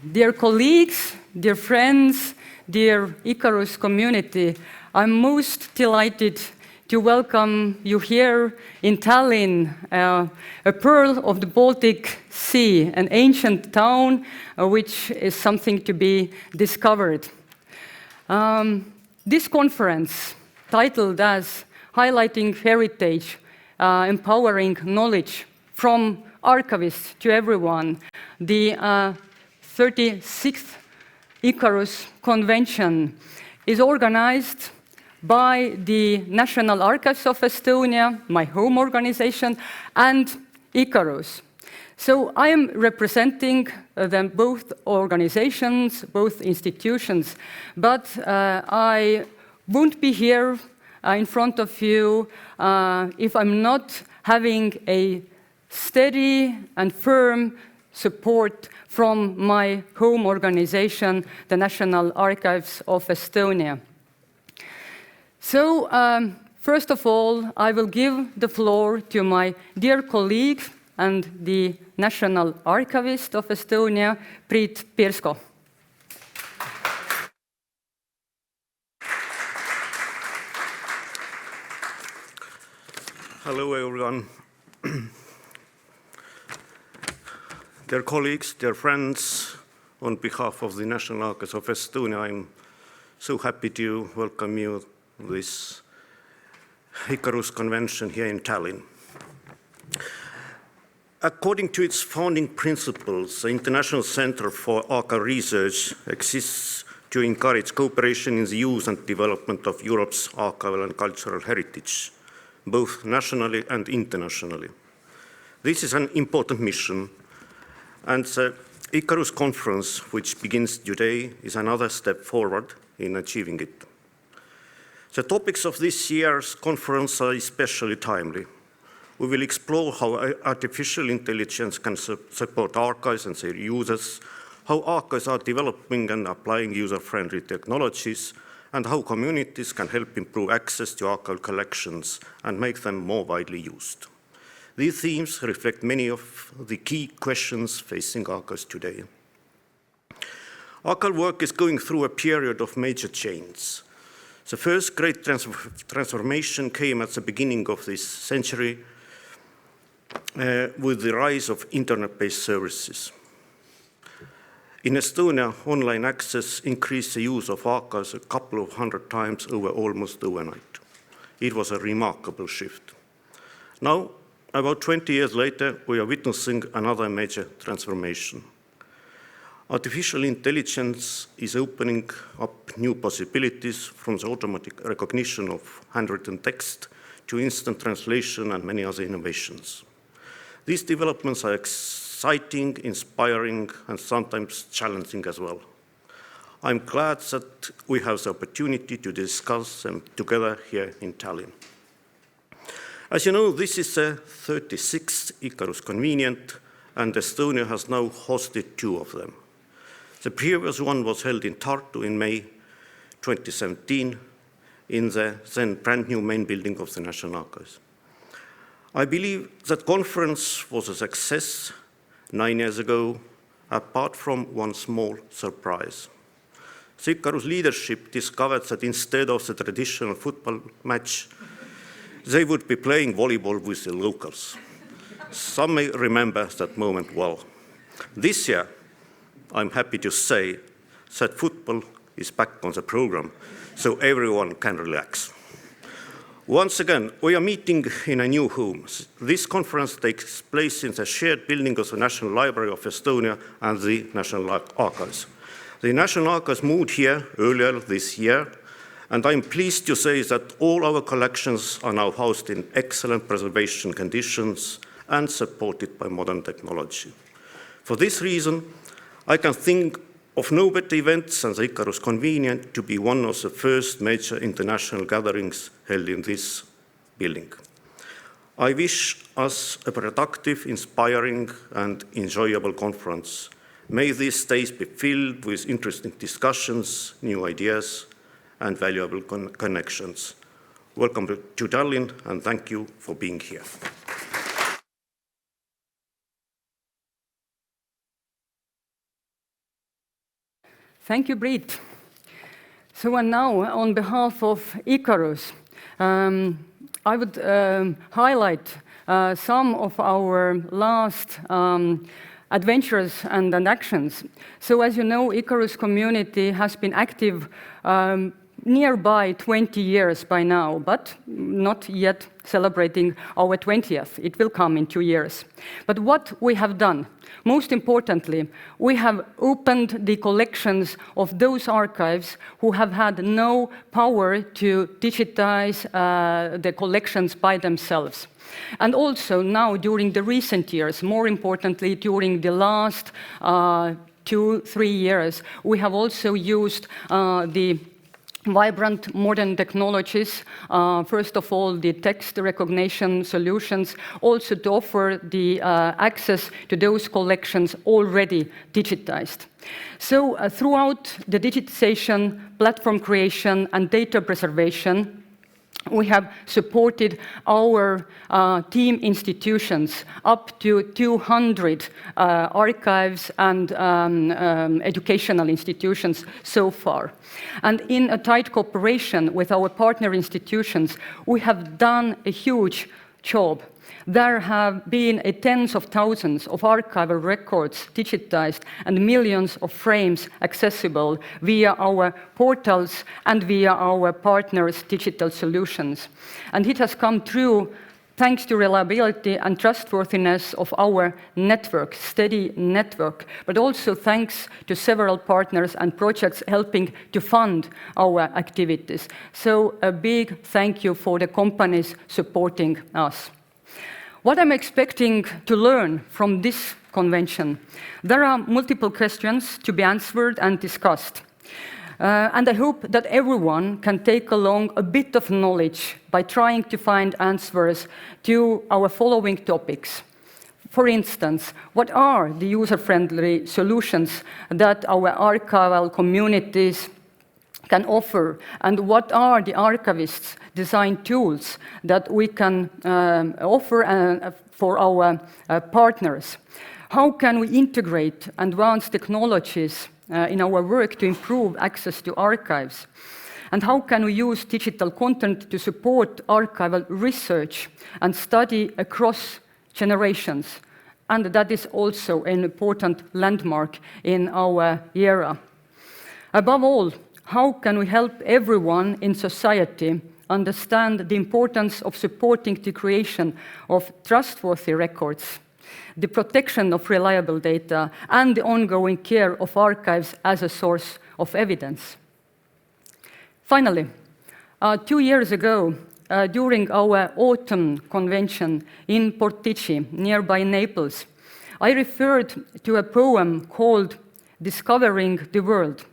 Dear colleagues, dear friends, dear ICARUS community, I'm most delighted to welcome you here in Tallinn, a pearl of the Baltic Sea, an ancient town which is something to be discovered. This conference, titled as Highlighting Heritage, Empowering Knowledge from Archivists to Everyone, the 36th ICARUS Convention is organized by the National Archives of Estonia, my home organization, and ICARUS. So I am representing them, both organizations, both institutions, but I won't be here in front of you if I'm not having a steady and firm support from my home organization, the National Archives of Estonia. So, first of all, I will give the floor to my dear colleague and the National Archivist of Estonia, Priit Pirsko. Hello, everyone. Dear colleagues, dear friends, on behalf of the National Archives of Estonia, I'm so happy to welcome you to this ICARUS convention here in Tallinn. According to its founding principles, the International Center for Archival Research exists to encourage cooperation in the use and development of Europe's archival and cultural heritage, both nationally and internationally. This is an important mission, and the ICARUS conference, which begins today, is another step forward in achieving it. The topics of this year's conference are especially timely. We will explore how artificial intelligence can support archives and their users, how archives are developing and applying user-friendly technologies, and how communities can help improve access to archival collections and make them more widely used. These themes reflect many of the key questions facing archives today. Archival work is going through a period of major change. The first great transformation came at the beginning of this century with the rise of internet-based services. In Estonia, online access increased the use of archives a couple of hundred times almost overnight. It was a remarkable shift. Now, about 20 years later, we are witnessing another major transformation. Artificial intelligence is opening up new possibilities, from the automatic recognition of handwritten text to instant translation and many other innovations. These developments are exciting, inspiring, and sometimes challenging as well. I'm glad that we have the opportunity to discuss them together here in Tallinn. As you know, this is the 36th ICARUS convention, and Estonia has now hosted 2 of them. The previous one was held in Tartu in May 2017 in the then brand new main building of the National Archives. I believe that conference was a success 9 years ago, apart from one small surprise. The ICARUS leadership discovered that instead of the traditional football match, they would be playing volleyball with the locals. Some may remember that moment well. This year, I'm happy to say that football is back on the program, so everyone can relax. Once again, we are meeting in a new home. This conference takes place in the shared building of the National Library of Estonia and the National Archives. The National Archives moved here earlier this year, and I'm pleased to say that all our collections are now housed in excellent preservation conditions and supported by modern technology. For this reason, I can think of no better event than the ICARUS convention to be one of the first major international gatherings held in this building. I wish us a productive, inspiring, and enjoyable conference. May these days be filled with interesting discussions, new ideas, and valuable connections. Welcome to Tallinn, and thank you for being here. Thank you, Priit. So and now, on behalf of ICARUS, I would highlight some of our last adventures and actions. So as you know, ICARUS community has been active nearby 20 years by now, but not yet celebrating our 20th. It will come in 2 years. But what we have done, most importantly, we have opened the collections of those archives who have had no power to digitize the collections by themselves. And also now, during the recent years, more importantly, during the last 2-3 years, we have also used the vibrant modern technologies, first of all, the text recognition solutions, also to offer the access to those collections already digitized. So throughout the digitization, platform creation, and data preservation, we have supported our team institutions up to 200 archives and educational institutions so far. And in a tight cooperation with our partner institutions, we have done a huge job. There have been tens of thousands of archival records digitized and millions of frames accessible via our portals and via our partners' digital solutions. And it has come true thanks to reliability and trustworthiness of our network, steady network, but also thanks to several partners and projects helping to fund our activities. So a big thank you for the companies supporting us. What I'm expecting to learn from this convention, there are multiple questions to be answered and discussed. And I hope that everyone can take along a bit of knowledge by trying to find answers to our following topics. For instance, what are the user-friendly solutions that our archival communities can offer, and what are the archivists' design tools that we can offer for our partners? How can we integrate advanced technologies in our work to improve access to archives? And how can we use digital content to support archival research and study across generations? And that is also an important landmark in our era. Above all, how can we help everyone in society understand the importance of supporting the creation of trustworthy records, the protection of reliable data, and the ongoing care of archives as a source of evidence? Finally, 2 years ago, during our autumn convention in Portici, nearby Naples, I referred to a poem called Discovering the World.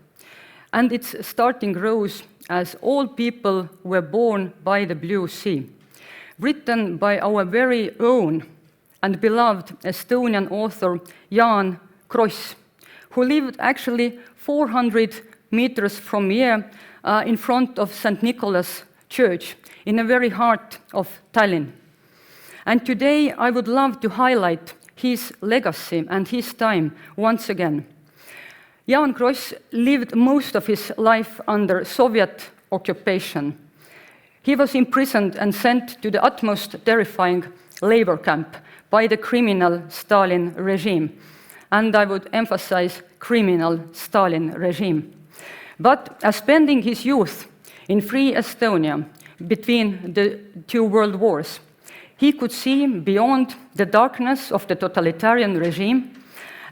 And its starting rose as all people were born by the blue sea, written by our very own and beloved Estonian author Jaan Kross, who lived actually 400 meters from here in front of St. Nicholas Church in the very heart of Tallinn. And today I would love to highlight his legacy and his time once again. Jaan Kross lived most of his life under Soviet occupation. He was imprisoned and sent to the utmost terrifying labor camp by the criminal Stalin regime. And I would emphasize criminal Stalin regime. But as spending his youth in free Estonia between the two world wars, he could see beyond the darkness of the totalitarian regime,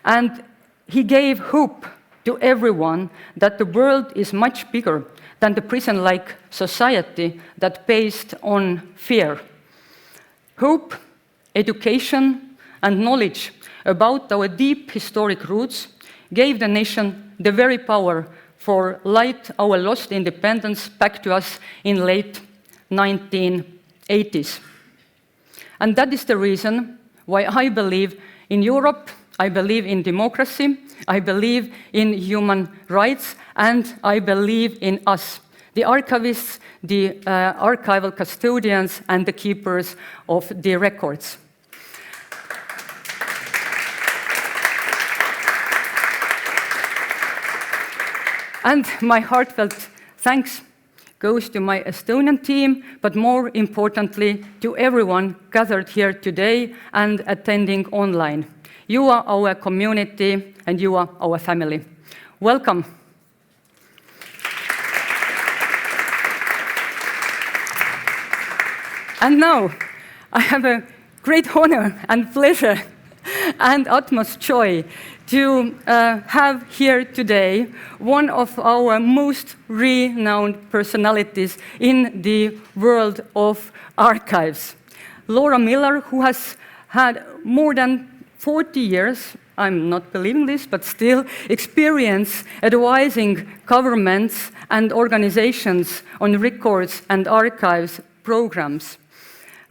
and he gave hope to everyone that the world is much bigger than the prison-like society that based on fear. Hope, education, and knowledge about our deep historic roots gave the nation the very power for light our lost independence back to us in late 1980s. And that is the reason why I believe in Europe, I believe in democracy, I believe in human rights, and I believe in us, the archivists, the archival custodians, and the keepers of the records. And my heartfelt thanks goes to my Estonian team, but more importantly, to everyone gathered here today and attending online. You are our community and you are our family. Welcome. And now, I have a great honor and pleasure and utmost joy to have here today one of our most renowned personalities in the world of archives. Laura Millar, who has had more than 40 years, I'm not believing this, but still, experience advising governments and organizations on records and archives programs.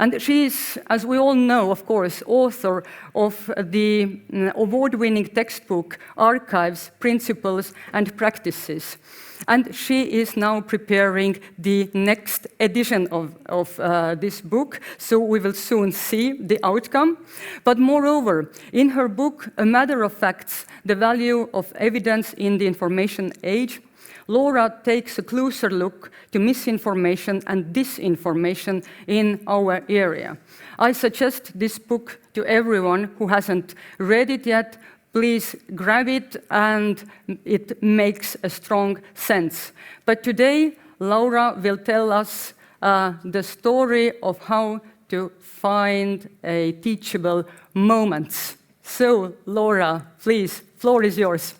And she is, as we all know, of course, author of the award-winning textbook, Archives, Principles and Practices. And she is now preparing the next edition of this book, so we will soon see the outcome. But moreover, in her book, A Matter of Facts, The Value of Evidence in the Information Age, Laura takes a closer look to misinformation and disinformation in our area. I suggest this book to everyone who hasn't read it yet. Please grab it, and it makes a strong sense. But today, Laura will tell us the story of how to find a teachable moments. So, Laura, please, floor is yours.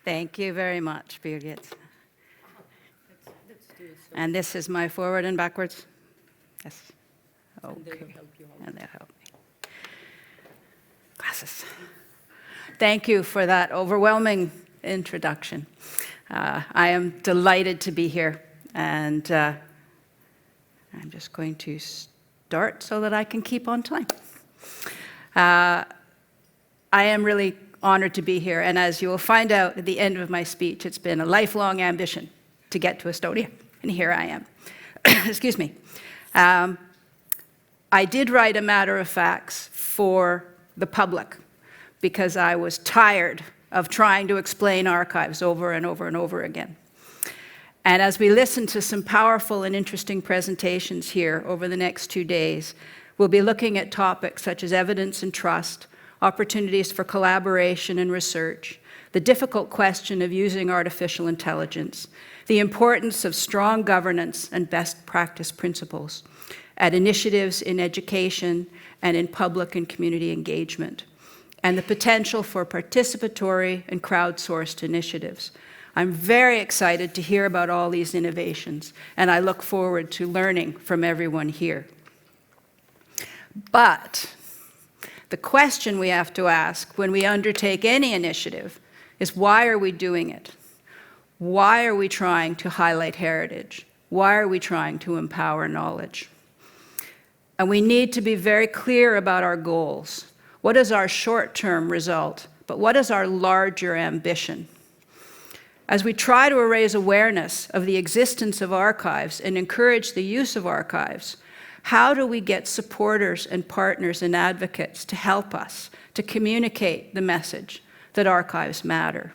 Thank you very much, Birgit. And this is my forward and backwards? Yes. Okay. And they'll help me. Glasses. Thank you for that overwhelming introduction. I am delighted to be here, and I'm just going to start so that I can keep on time. I am really honored to be here, and as you will find out at the end of my speech, it's been a lifelong ambition to get to Estonia, and here I am. Excuse me. I did write A Matter of Facts for the public because I was tired of trying to explain archives over and over and over again. And as we listen to some powerful and interesting presentations here over the next 2 days, we'll be looking at topics such as evidence and trust, opportunities for collaboration and research, the difficult question of using artificial intelligence, the importance of strong governance and best practice principles at initiatives in education and in public and community engagement, and the potential for participatory and crowdsourced initiatives. I'm very excited to hear about all these innovations, and I look forward to learning from everyone here. But the question we have to ask when we undertake any initiative is, why are we doing it? Why are we trying to highlight heritage? Why are we trying to empower knowledge? And we need to be very clear about our goals. What is our short-term result? But what is our larger ambition? As we try to raise awareness of the existence of archives and encourage the use of archives, how do we get supporters and partners and advocates to help us to communicate the message that archives matter?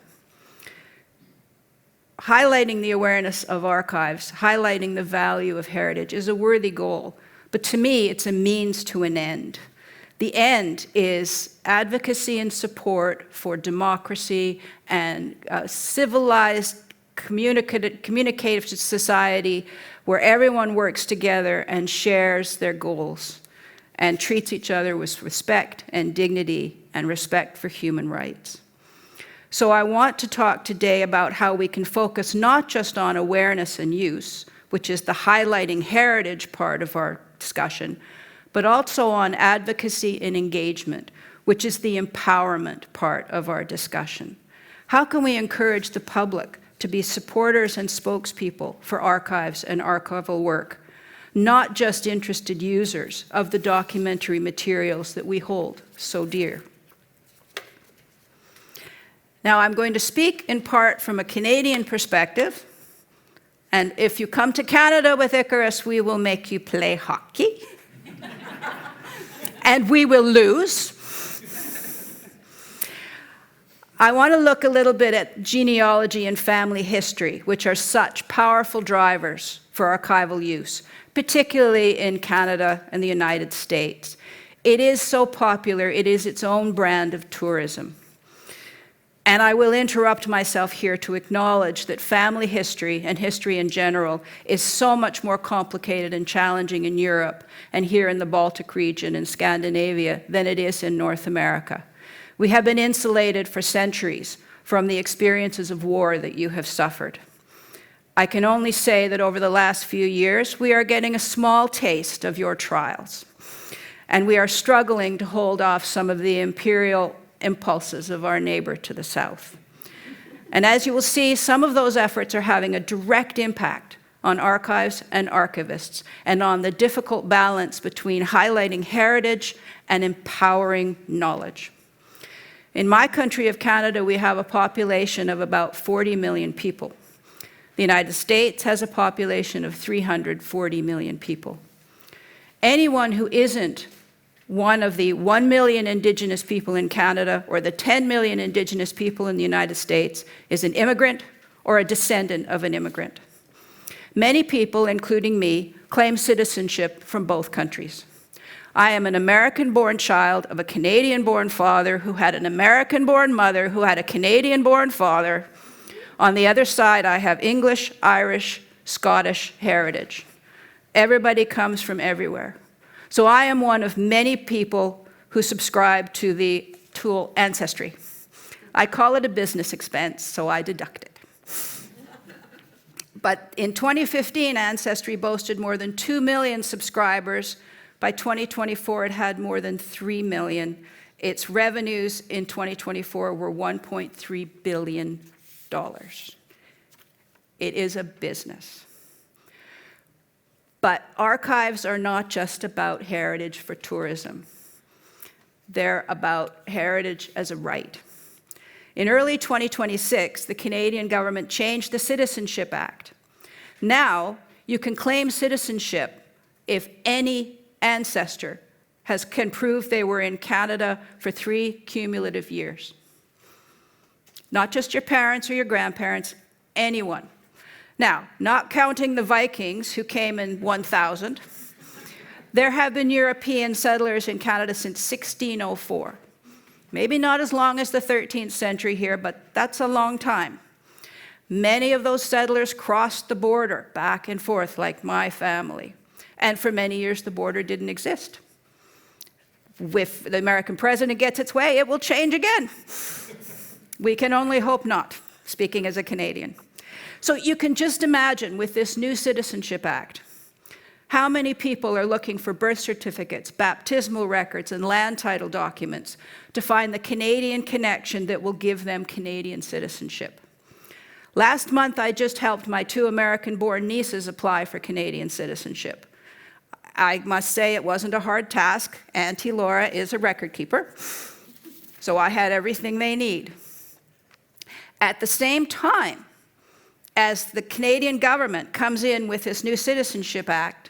Highlighting the awareness of archives, highlighting the value of heritage is a worthy goal, but to me, it's a means to an end. The end is advocacy and support for democracy and civilized communicative society where everyone works together and shares their goals and treats each other with respect and dignity and respect for human rights. So I want to talk today about how we can focus not just on awareness and use, which is the highlighting heritage part of our discussion, but also on advocacy and engagement, which is the empowerment part of our discussion. How can we encourage the public to be supporters and spokespeople for archives and archival work, not just interested users of the documentary materials that we hold so dear? Now, I'm going to speak in part from a Canadian perspective, and if you come to Canada with ICARUS, we will make you play hockey, and we will lose. I want to look a little bit at genealogy and family history, which are such powerful drivers for archival use, particularly in Canada and the United States. It is so popular, it is its own brand of tourism. And I will interrupt myself here to acknowledge that family history and history in general is so much more complicated and challenging in Europe and here in the Baltic region and Scandinavia than it is in North America. We have been insulated for centuries from the experiences of war that you have suffered. I can only say that over the last few years, we are getting a small taste of your trials, and we are struggling to hold off some of the imperial impulses of our neighbor to the south. And as you will see, some of those efforts are having a direct impact on archives and archivists, and on the difficult balance between highlighting heritage and empowering knowledge. In my country of Canada, we have a population of about 40 million people. The United States has a population of 340 million people. Anyone who isn't one of the 1 million Indigenous people in Canada or the 10 million Indigenous people in the United States is an immigrant or a descendant of an immigrant. Many people, including me, claim citizenship from both countries. I am an American-born child of a Canadian-born father who had an American-born mother who had a Canadian-born father. On the other side, I have English, Irish, Scottish heritage. Everybody comes from everywhere. So I am one of many people who subscribe to the tool Ancestry. I call it a business expense, so I deduct it. But in 2015, Ancestry boasted more than 2 million subscribers. By 2024, it had more than 3 million. Its revenues in 2024 were $1.3 billion. It is a business. But archives are not just about heritage for tourism. They're about heritage as a right. In early 2026, the Canadian government changed the Citizenship Act. Now, you can claim citizenship if any ancestor can prove they were in Canada for 3 cumulative years. Not just your parents or your grandparents, anyone. Now, not counting the Vikings who came in 1000, there have been European settlers in Canada since 1604. Maybe not as long as the 13th century here, but that's a long time. Many of those settlers crossed the border back and forth like my family. And for many years, the border didn't exist. If the American president gets its way, it will change again. We can only hope not, speaking as a Canadian. So you can just imagine with this new Citizenship Act, how many people are looking for birth certificates, baptismal records, and land title documents to find the Canadian connection that will give them Canadian citizenship. Last month, I just helped my 2 American-born nieces apply for Canadian citizenship. I must say it wasn't a hard task. Auntie Laura is a record keeper, so I had everything they need. At the same time as the Canadian government comes in with this new Citizenship Act,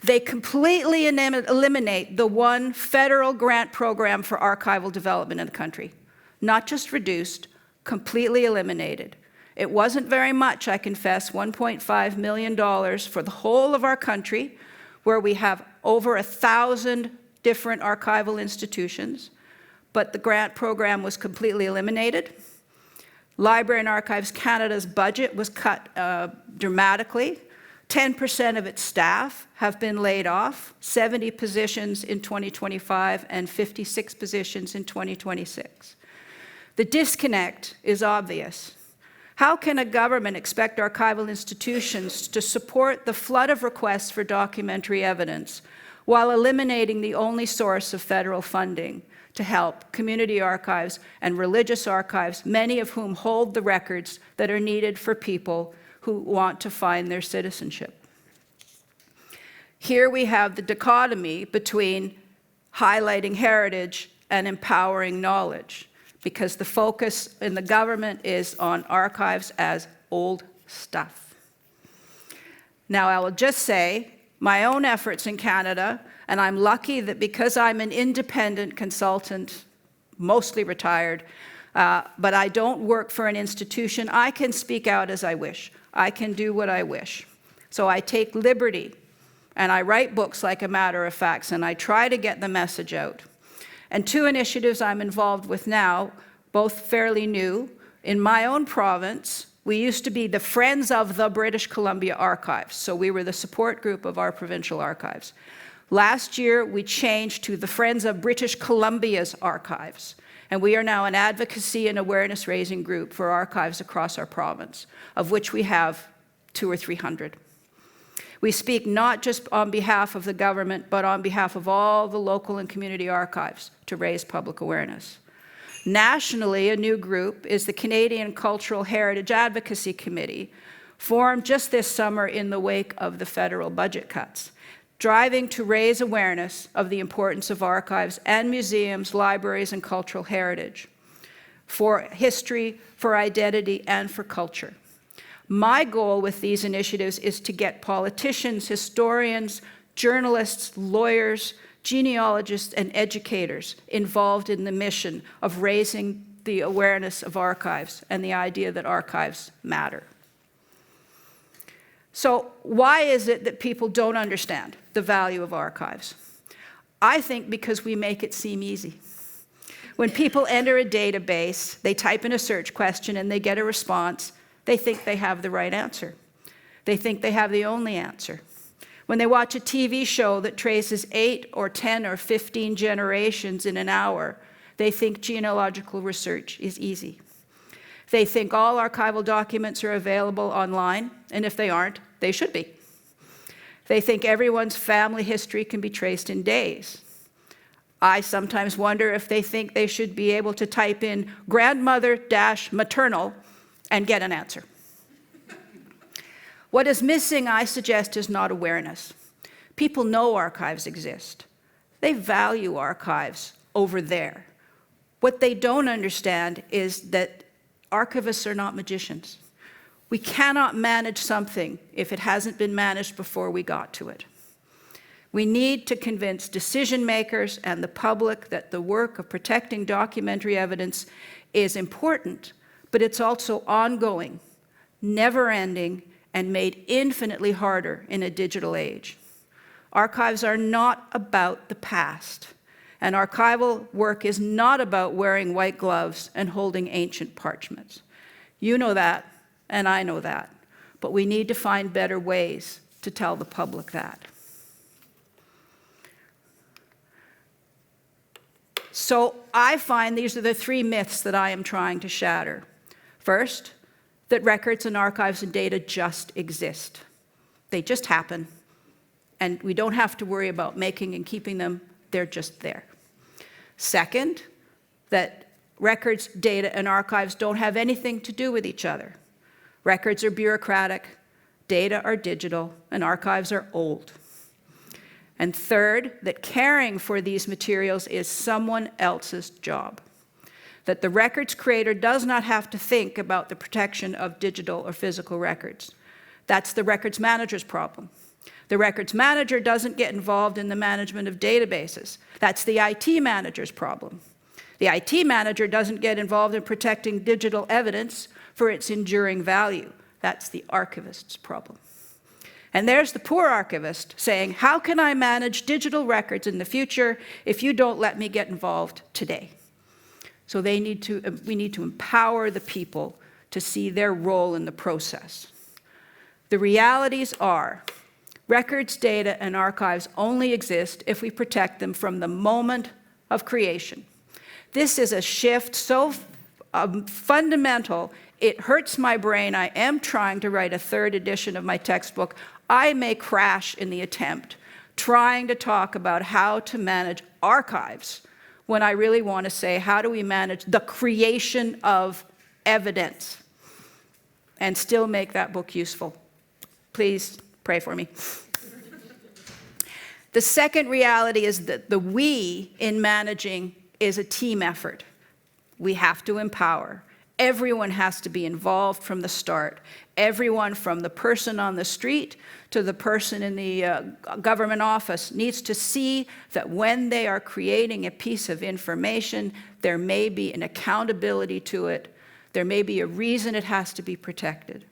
they completely eliminate the one federal grant program for archival development in the country. Not just reduced, completely eliminated. It wasn't very much, I confess, $1.5 million for the whole of our country, where we have over 1,000 different archival institutions, but the grant program was completely eliminated. Library and Archives Canada's budget was cut dramatically. 10% of its staff have been laid off, 70 positions in 2025 and 56 positions in 2026. The disconnect is obvious. How can a government expect archival institutions to support the flood of requests for documentary evidence while eliminating the only source of federal funding to help community archives and religious archives, many of whom hold the records that are needed for people who want to find their citizenship? Here we have the dichotomy between highlighting heritage and empowering knowledge, because the focus in the government is on archives as old stuff. Now, I will just say, my own efforts in Canada, and I'm lucky that because I'm an independent consultant, mostly retired, But I don't work for an institution. I can speak out as I wish. I can do what I wish. So I take liberty, and I write books like A Matter of Facts, and I try to get the message out. And 2 initiatives I'm involved with now, both fairly new. In my own province, we used to be the Friends of the British Columbia Archives, so we were the support group of our provincial archives. Last year, we changed to the Friends of British Columbia's Archives, and we are now an advocacy and awareness-raising group for archives across our province, of which we have 200 or 300. We speak not just on behalf of the government, but on behalf of all the local and community archives to raise public awareness. Nationally, a new group is the Canadian Cultural Heritage Advocacy Committee, formed just this summer in the wake of the federal budget cuts, driving to raise awareness of the importance of archives and museums, libraries, and cultural heritage for history, for identity, and for culture. My goal with these initiatives is to get politicians, historians, journalists, lawyers, genealogists, and educators involved in the mission of raising the awareness of archives and the idea that archives matter. So why is it that people don't understand the value of archives? I think because we make it seem easy. When people enter a database, they type in a search question and they get a response, they think they have the right answer. They think they have the only answer. When they watch a TV show that traces 8 or 10 or 15 generations in an hour, they think genealogical research is easy. They think all archival documents are available online, and if they aren't, they should be. They think everyone's family history can be traced in days. I sometimes wonder if they think they should be able to type in grandmother-maternal and get an answer. What is missing, I suggest, is not awareness. People know archives exist. They value archives over there. What they don't understand is that archivists are not magicians. We cannot manage something if it hasn't been managed before we got to it. We need to convince decision makers and the public that the work of protecting documentary evidence is important, but it's also ongoing, never-ending, and made infinitely harder in a digital age. Archives are not about the past, and archival work is not about wearing white gloves and holding ancient parchments. You know that, and I know that, but we need to find better ways to tell the public that. So I find these are the 3 myths that I am trying to shatter. First, that records and archives and data just exist. They just happen, and we don't have to worry about making and keeping them, they're just there. Second, that records, data, and archives don't have anything to do with each other. Records are bureaucratic, data are digital, and archives are old. And third, that caring for these materials is someone else's job. That the records creator does not have to think about the protection of digital or physical records. That's the records manager's problem. The records manager doesn't get involved in the management of databases. That's the IT manager's problem. The IT manager doesn't get involved in protecting digital evidence for its enduring value. That's the archivist's problem. And there's the poor archivist saying, how can I manage digital records in the future if you don't let me get involved today? So we need to empower the people to see their role in the process. The realities are, records, data, and archives only exist if we protect them from the moment of creation. This is a shift so fundamental, it hurts my brain. I am trying to write a 3rd edition of my textbook. I may crash in the attempt, trying to talk about how to manage archives when I really want to say, how do we manage the creation of evidence and still make that book useful? Please pray for me. The second reality is that the we in managing is a team effort. We have to empower. Everyone has to be involved from the start. Everyone from the person on the street to the person in the government office needs to see that when they are creating a piece of information, there may be an accountability to it. There may be a reason it has to be protected.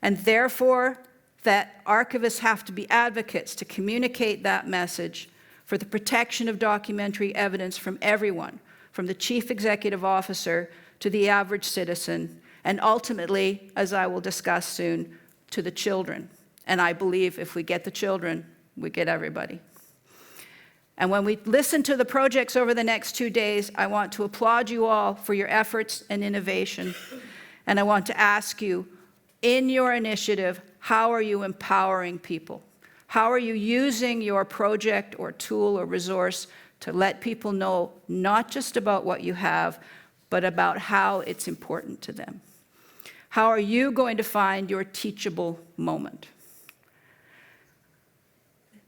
And therefore, that archivists have to be advocates to communicate that message for the protection of documentary evidence from everyone, from the chief executive officer to the average citizen, and ultimately, as I will discuss soon, to the children. And I believe if we get the children, we get everybody. And when we listen to the projects over the next 2 days, I want to applaud you all for your efforts and innovation. And I want to ask you, in your initiative, how are you empowering people? How are you using your project or tool or resource to let people know not just about what you have, but about how it's important to them? How are you going to find your teachable moment?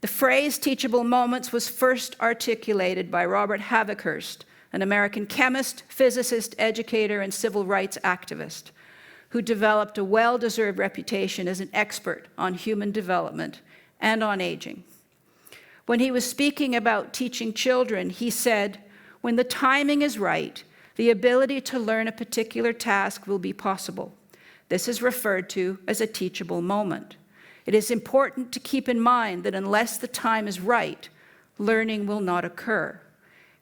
The phrase teachable moments was first articulated by Robert Havikhurst, an American chemist, physicist, educator, and civil rights activist, who developed a well-deserved reputation as an expert on human development and on aging. When he was speaking about teaching children, he said, "When the timing is right, the ability to learn a particular task will be possible. This is referred to as a teachable moment. It is important to keep in mind that unless the time is right, learning will not occur.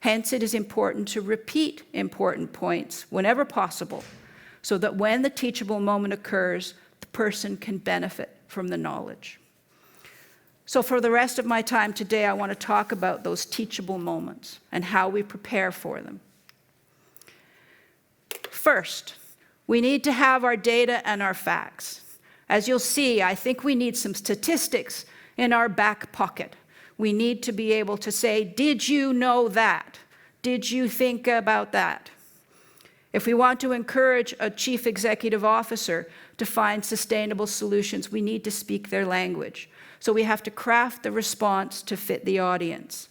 Hence, it is important to repeat important points whenever possible, so that when the teachable moment occurs, the person can benefit from the knowledge." So for the rest of my time today, I want to talk about those teachable moments and how we prepare for them. First, we need to have our data and our facts. As you'll see, I think we need some statistics in our back pocket. We need to be able to say, did you know that? Did you think about that? If we want to encourage a chief executive officer to find sustainable solutions, we need to speak their language. So we have to craft the response to fit the audience.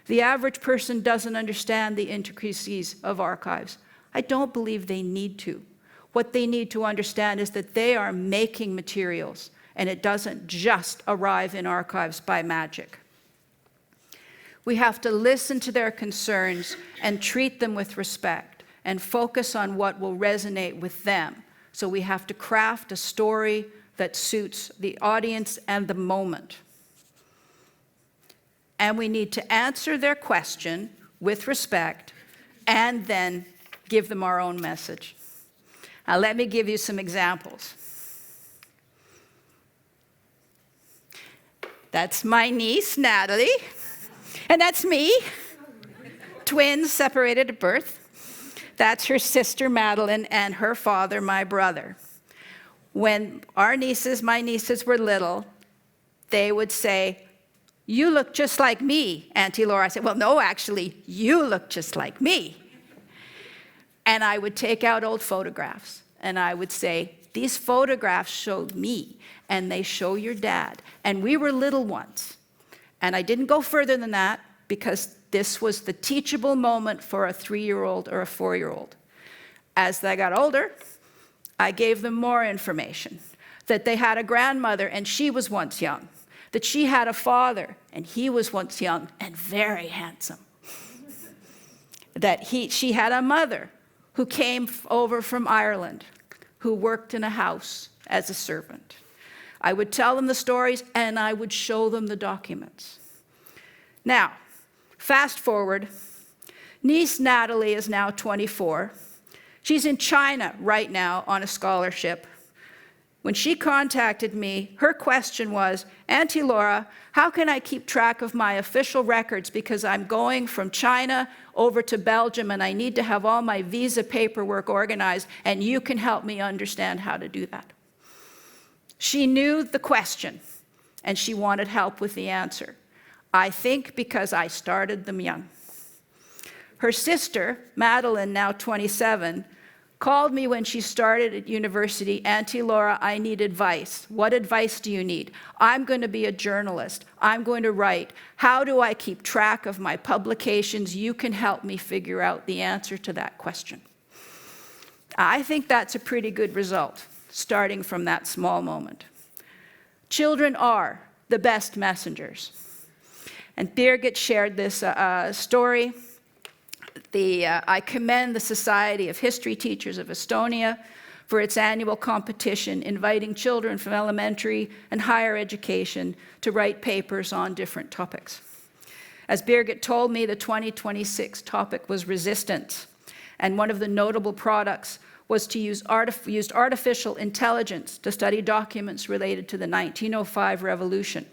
The average person doesn't understand the intricacies of archives. I don't believe they need to. What they need to understand is that they are making materials, and it doesn't just arrive in archives by magic. We have to listen to their concerns and treat them with respect and focus on what will resonate with them. So we have to craft a story that suits the audience and the moment. And we need to answer their question with respect and then give them our own message. Now, let me give you some examples. That's my niece, Natalie, and that's me, twins separated at birth. That's her sister, Madeline, and her father, my brother. When my nieces were little, they would say, "You look just like me, Auntie Laura." I said, "Well, no, actually, you look just like me." And I would take out old photographs, and I would say, "These photographs showed me, and they show your dad. And we were little once." And I didn't go further than that, because this was the teachable moment for a 3-year-old or a 4-year-old. As they got older, I gave them more information, that they had a grandmother and she was once young, that she had a father and he was once young and very handsome, that she had a mother who came over from Ireland, who worked in a house as a servant. I would tell them the stories and I would show them the documents. Now, fast forward, niece Natalie is now 24. She's in China right now on a scholarship. When she contacted me, her question was, "Auntie Laura, how can I keep track of my official records because I'm going from China over to Belgium and I need to have all my visa paperwork organized, and you can help me understand how to do that." She knew the question and she wanted help with the answer. I think because I started them young. Her sister, Madeline, now 27, called me when she started at university, "Auntie Laura, I need advice. What advice do you need? I'm going to be a journalist. I'm going to write. How do I keep track of my publications? You can help me figure out the answer to that question." I think that's a pretty good result, starting from that small moment. Children are the best messengers. And Birgit shared this story. I commend the Society of History Teachers of Estonia for its annual competition inviting children from elementary and higher education to write papers on different topics. As Birgit told me, the 2026 topic was resistance, and one of the notable products was to use artificial intelligence to study documents related to the 1905 revolution.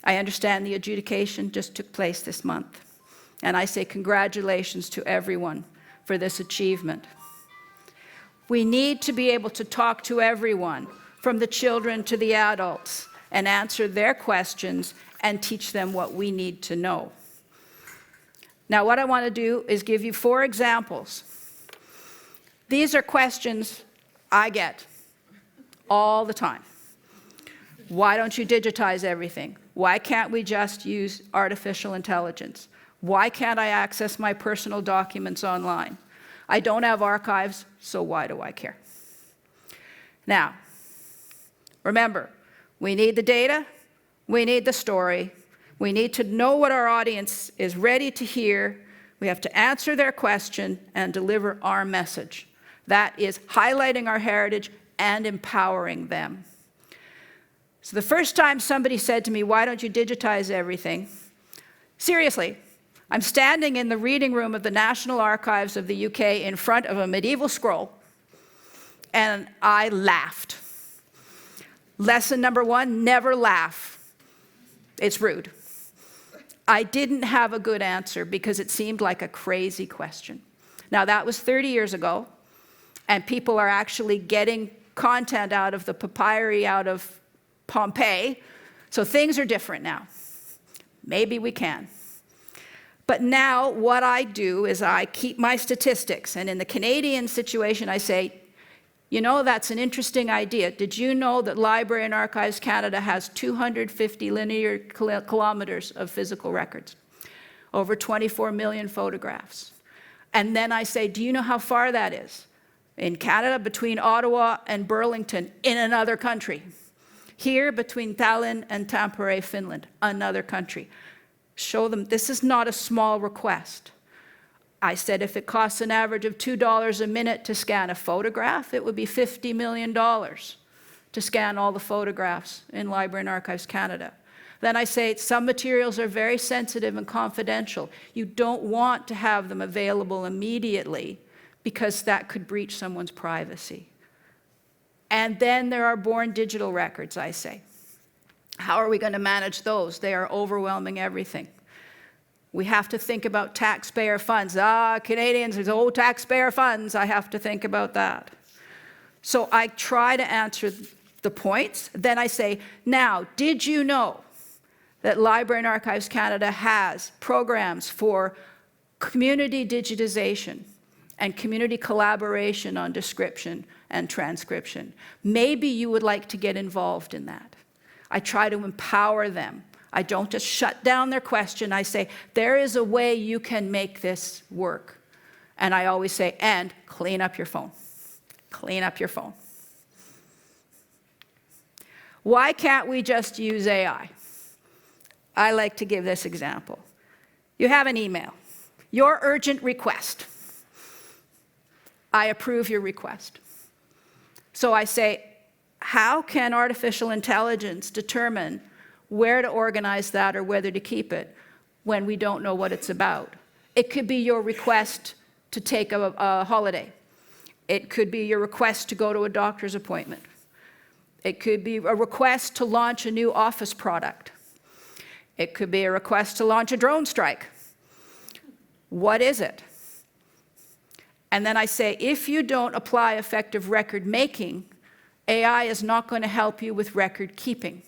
I understand the adjudication just took place this month, and I say congratulations to everyone for this achievement. We need to be able to talk to everyone, from the children to the adults, and answer their questions and teach them what we need to know. Now, what I want to do is give you 4 examples. These are questions I get all the time. Why don't you digitize everything? Why can't we just use artificial intelligence? Why can't I access my personal documents online? I don't have archives, so why do I care? Now, remember, we need the data, we need the story, we need to know what our audience is ready to hear, we have to answer their question and deliver our message. That is highlighting our heritage and empowering them. So the first time somebody said to me, why don't you digitize everything? Seriously, I'm standing in the reading room of the National Archives of the UK in front of a medieval scroll, and I laughed. Lesson number 1, never laugh. It's rude. I didn't have a good answer because it seemed like a crazy question. Now, that was 30 years ago, and people are actually getting content out of the papyri out of Pompeii, so things are different now. Maybe we can. But now what I do is I keep my statistics, and in the Canadian situation I say, you know, that's an interesting idea. Did you know that Library and Archives Canada has 250 linear kilometers of physical records, over 24 million photographs? And then I say, do you know how far that is? In Canada, between Ottawa and Burlington, in another country. Here, between Tallinn and Tampere, Finland, another country. Show them this is not a small request. I said if it costs an average of $2 a minute to scan a photograph, it would be $50 million to scan all the photographs in Library and Archives Canada. Then I say some materials are very sensitive and confidential. You don't want to have them available immediately because that could breach someone's privacy. And then there are born digital records, I say. How are we going to manage those? They are overwhelming everything. We have to think about taxpayer funds. Canadians, there's taxpayer funds. I have to think about that. So I try to answer the points. Then I say, now, did you know that Library and Archives Canada has programs for community digitization and community collaboration on description and transcription? Maybe you would like to get involved in that. I try to empower them. I don't just shut down their question. I say, there is a way you can make this work. And I always say, and clean up your phone. Clean up your phone. Why can't we just use AI? I like to give this example. You have an email. Your urgent request. I approve your request. So I say, how can artificial intelligence determine where to organize that or whether to keep it when we don't know what it's about? It could be your request to take a holiday. It could be your request to go to a doctor's appointment. It could be a request to launch a new office product. It could be a request to launch a drone strike. What is it? And then I say, if you don't apply effective record making, AI is not going to help you with record keeping.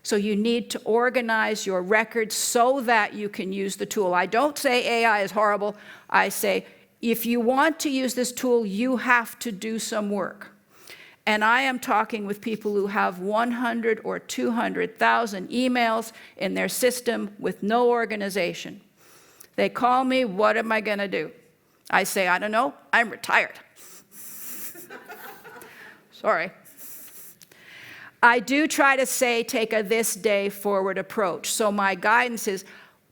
So you need to organize your records so that you can use the tool. I don't say AI is horrible. I say, if you want to use this tool, you have to do some work. And I am talking with people who have 100 or 200,000 emails in their system with no organization. They call me, what am I going to do? I say, I don't know, I'm retired. Sorry. I do try to say, take a this day forward approach. So my guidance is,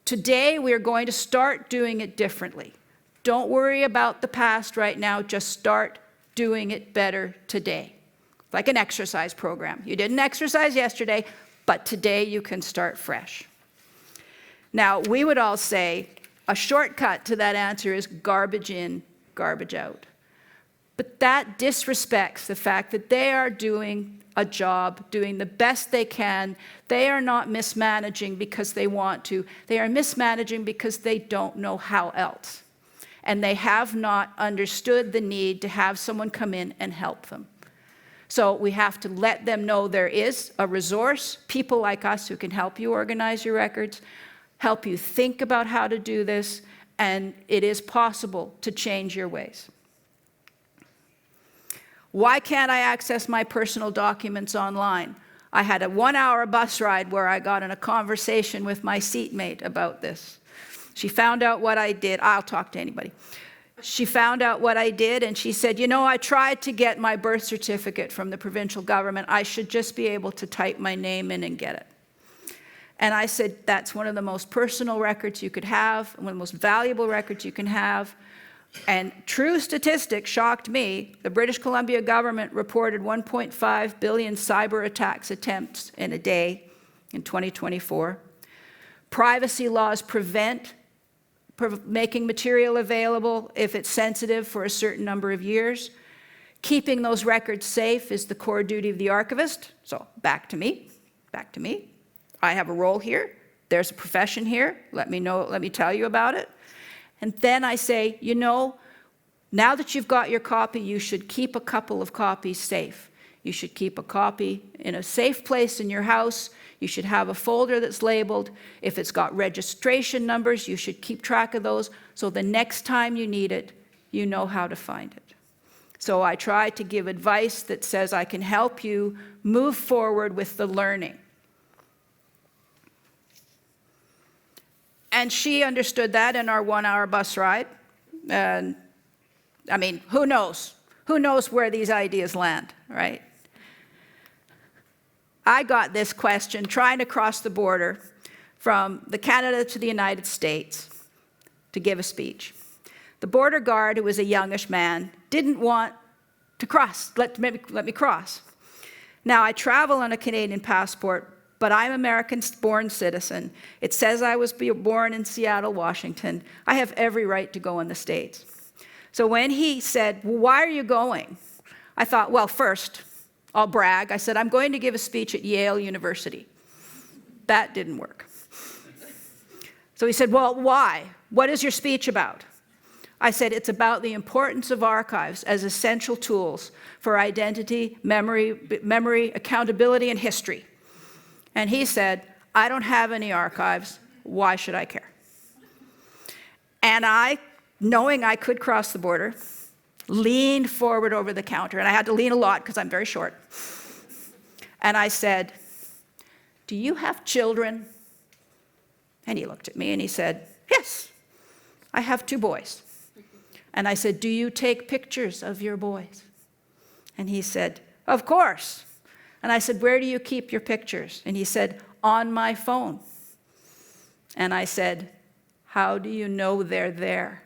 today we're going to start doing it differently. Don't worry about the past right now, just start doing it better today. Like an exercise program. You didn't exercise yesterday, but today you can start fresh. Now, we would all say a shortcut to that answer is garbage in, garbage out. But that disrespects the fact that they are doing a job, doing the best they can. They are not mismanaging because they want to. They are mismanaging because they don't know how else. And they have not understood the need to have someone come in and help them. So we have to let them know there is a resource, people like us who can help you organize your records, help you think about how to do this, and it is possible to change your ways. Why can't I access my personal documents online? I had a 1-hour bus ride where I got in a conversation with my seatmate about this. She found out what I did. I'll talk to anybody. She found out what I did, and she said, you know, I tried to get my birth certificate from the provincial government. I should just be able to type my name in and get it. And I said, that's one of the most personal records you could have, one of the most valuable records you can have. And true statistics shocked me. The British Columbia government reported 1.5 billion cyber attacks attempts in a day in 2024. Privacy laws prevent making material available if it's sensitive for a certain number of years. Keeping those records safe is the core duty of the archivist. So back to me. I have a role here. There's a profession here. Let me tell you about it. And then I say, you know, now that you've got your copy, you should keep a couple of copies safe. You should keep a copy in a safe place in your house. You should have a folder that's labeled. If it's got registration numbers, you should keep track of those so the next time you need it, you know how to find it. So I try to give advice that says I can help you move forward with the learning. And she understood that in our 1-hour bus ride. And I mean, who knows? Who knows where these ideas land, right? I got this question trying to cross the border from Canada to the United States to give a speech. The border guard, who was a youngish man, didn't want to cross, let me cross. Now, I travel on a Canadian passport, but I'm an American-born citizen. It says I was born in Seattle, Washington. I have every right to go in the States. So when he said, well, why are you going? I thought, well, first, I'll brag. I said, I'm going to give a speech at Yale University. That didn't work. So he said, well, why? What is your speech about? I said, it's about the importance of archives as essential tools for identity, memory, accountability, and history. And he said, I don't have any archives. Why should I care? And I, knowing I could cross the border, leaned forward over the counter. And I had to lean a lot because I'm very short. And I said, do you have children? And he looked at me and he said, yes, I have 2 boys. And I said, do you take pictures of your boys? And he said, of course. And I said, where do you keep your pictures? And he said, on my phone. And I said, how do you know they're there?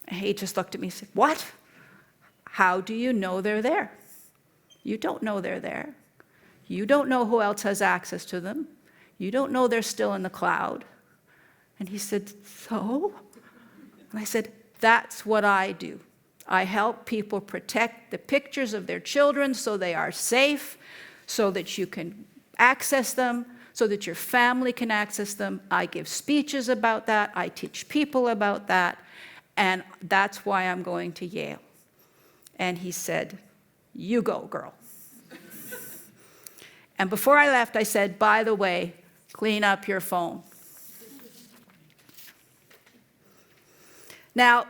And he just looked at me and said, what? How do you know they're there? You don't know they're there. You don't know who else has access to them. You don't know they're still in the cloud. And he said, so? And I said, that's what I do. I help people protect the pictures of their children so they are safe, so that you can access them, so that your family can access them. I give speeches about that. I teach people about that. And that's why I'm going to Yale. And he said, you go, girl. And before I left, I said, by the way, clean up your phone. Now,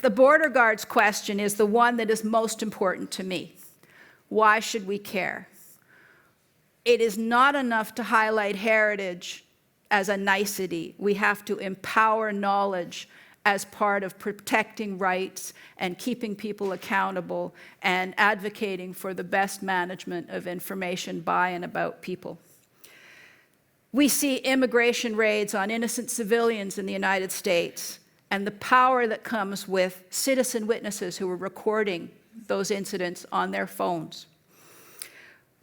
the border guard's question is the one that is most important to me. Why should we care? It is not enough to highlight heritage as a nicety. We have to empower knowledge as part of protecting rights and keeping people accountable and advocating for the best management of information by and about people. We see immigration raids on innocent civilians in the United States and the power that comes with citizen witnesses who are recording those incidents on their phones.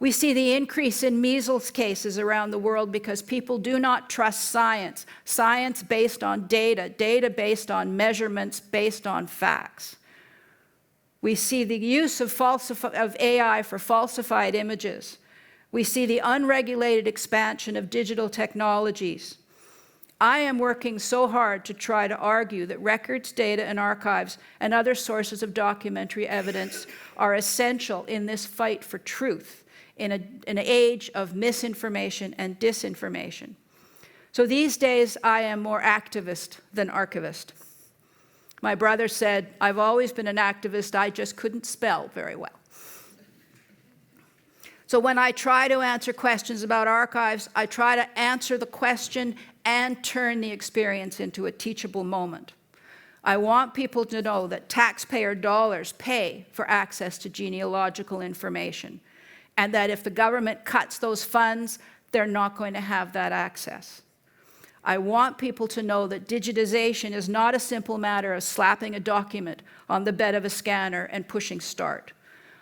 We see the increase in measles cases around the world because people do not trust science, science based on data, data based on measurements, based on facts. We see the use of AI for falsified images. We see the unregulated expansion of digital technologies. I am working so hard to try to argue that records, data, and archives and other sources of documentary evidence are essential in this fight for truth in an age of misinformation and disinformation. So these days, I am more activist than archivist. My brother said, I've always been an activist, I just couldn't spell very well. So when I try to answer questions about archives, I try to answer the question and turn the experience into a teachable moment. I want people to know that taxpayer dollars pay for access to genealogical information, and that if the government cuts those funds, they're not going to have that access. I want people to know that digitization is not a simple matter of slapping a document on the bed of a scanner and pushing start.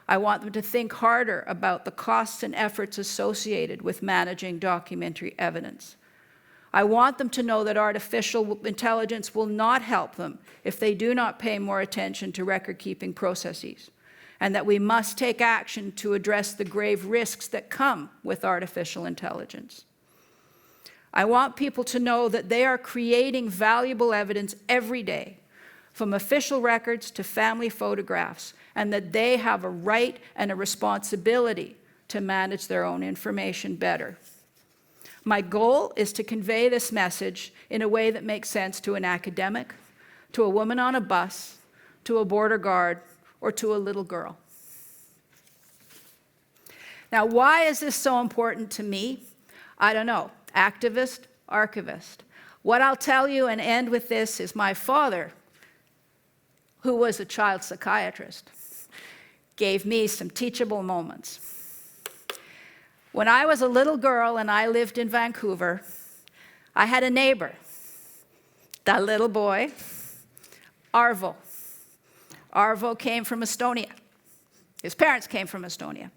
I want them to think harder about the costs and efforts associated with managing documentary evidence. I want them to know that artificial intelligence will not help them if they do not pay more attention to record-keeping processes, and that we must take action to address the grave risks that come with artificial intelligence. I want people to know that they are creating valuable evidence every day, from official records to family photographs, and that they have a right and a responsibility to manage their own information better. My goal is to convey this message in a way that makes sense to an academic, to a woman on a bus, to a border guard, or to a little girl. Now, why is this so important to me? I don't know. Activist, archivist. What I'll tell you and end with this is my father, who was a child psychiatrist, gave me some teachable moments. When I was a little girl and I lived in Vancouver, I had a neighbor, that little boy, Arvo. Arvo came from Estonia. His parents came from Estonia.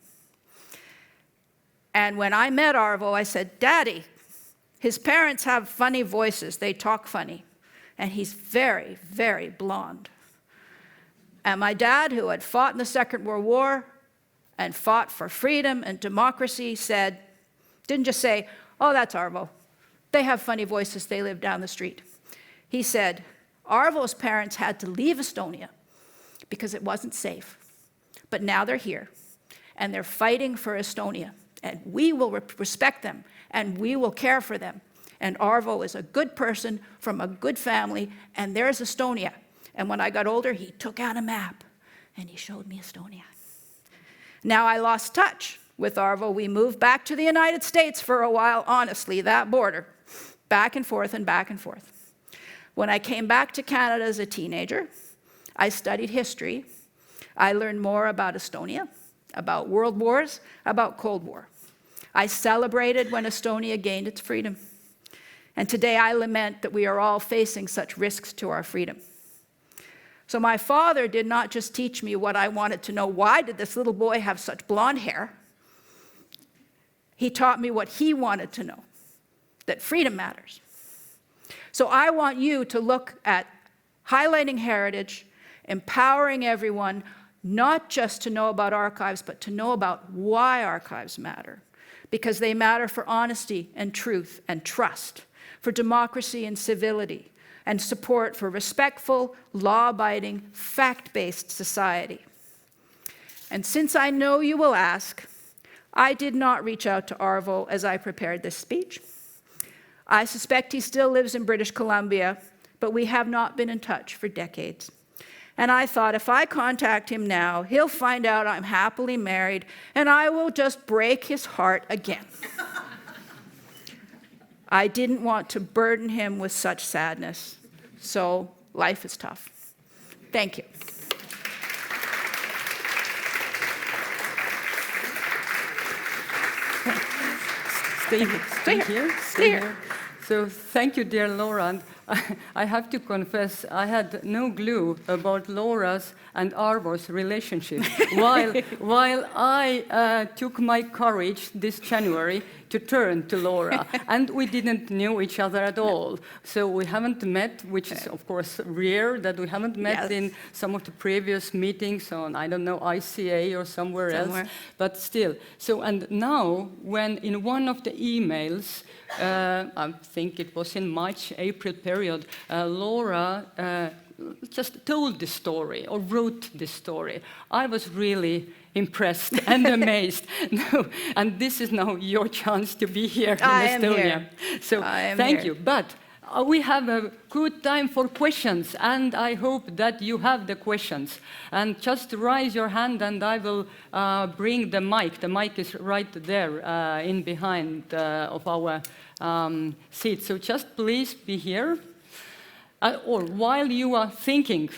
And when I met Arvo, I said, Daddy, his parents have funny voices. They talk funny. And he's very, very blonde. And my dad, who had fought in the Second World War and fought for freedom and democracy, didn't just say, oh, that's Arvo. They have funny voices. They live down the street. He said, Arvo's parents had to leave Estonia because it wasn't safe. But now they're here, and they're fighting for Estonia. And we will respect them, and we will care for them. And Arvo is a good person from a good family, and there's Estonia. And when I got older, he took out a map, and he showed me Estonia. Now I lost touch with Arvo. We moved back to the United States for a while, honestly, that border, back and forth and back and forth. When I came back to Canada as a teenager, I studied history. I learned more about Estonia, about world wars, about Cold War. I celebrated when Estonia gained its freedom. And today I lament that we are all facing such risks to our freedom. So my father did not just teach me what I wanted to know. Why did this little boy have such blonde hair? He taught me what he wanted to know, that freedom matters. So I want you to look at highlighting heritage, empowering everyone, not just to know about archives, but to know about why archives matter. Because they matter for honesty and truth and trust, for democracy and civility, and support for respectful, law-abiding, fact-based society. And since I know you will ask, I did not reach out to Arvo as I prepared this speech. I suspect he still lives in British Columbia, but we have not been in touch for decades. And I thought, if I contact him now, he'll find out I'm happily married, and I will just break his heart again. I didn't want to burden him with such sadness, so life is tough. Thank you. Stay here. So thank you, dear Laura. And I have to confess, I had no clue about Laura's and Arvo's relationship while I took my courage this January to turn to Laura. And we didn't know each other at all. So we haven't met, which is, of course, rare that we haven't met in some of the previous meetings on, I don't know, ICA or somewhere else. But still. So, and now, when in one of the emails, I think it was in March, April period, Laura just told the story or wrote the story. I was really impressed and amazed. No, and this is now your chance to be here in Estonia. So thank you. But we have a good time for questions, and I hope that you have the questions. And just raise your hand, and I will bring the mic. The mic is right there in behind of our seat. So just please be here. Or while you are thinking,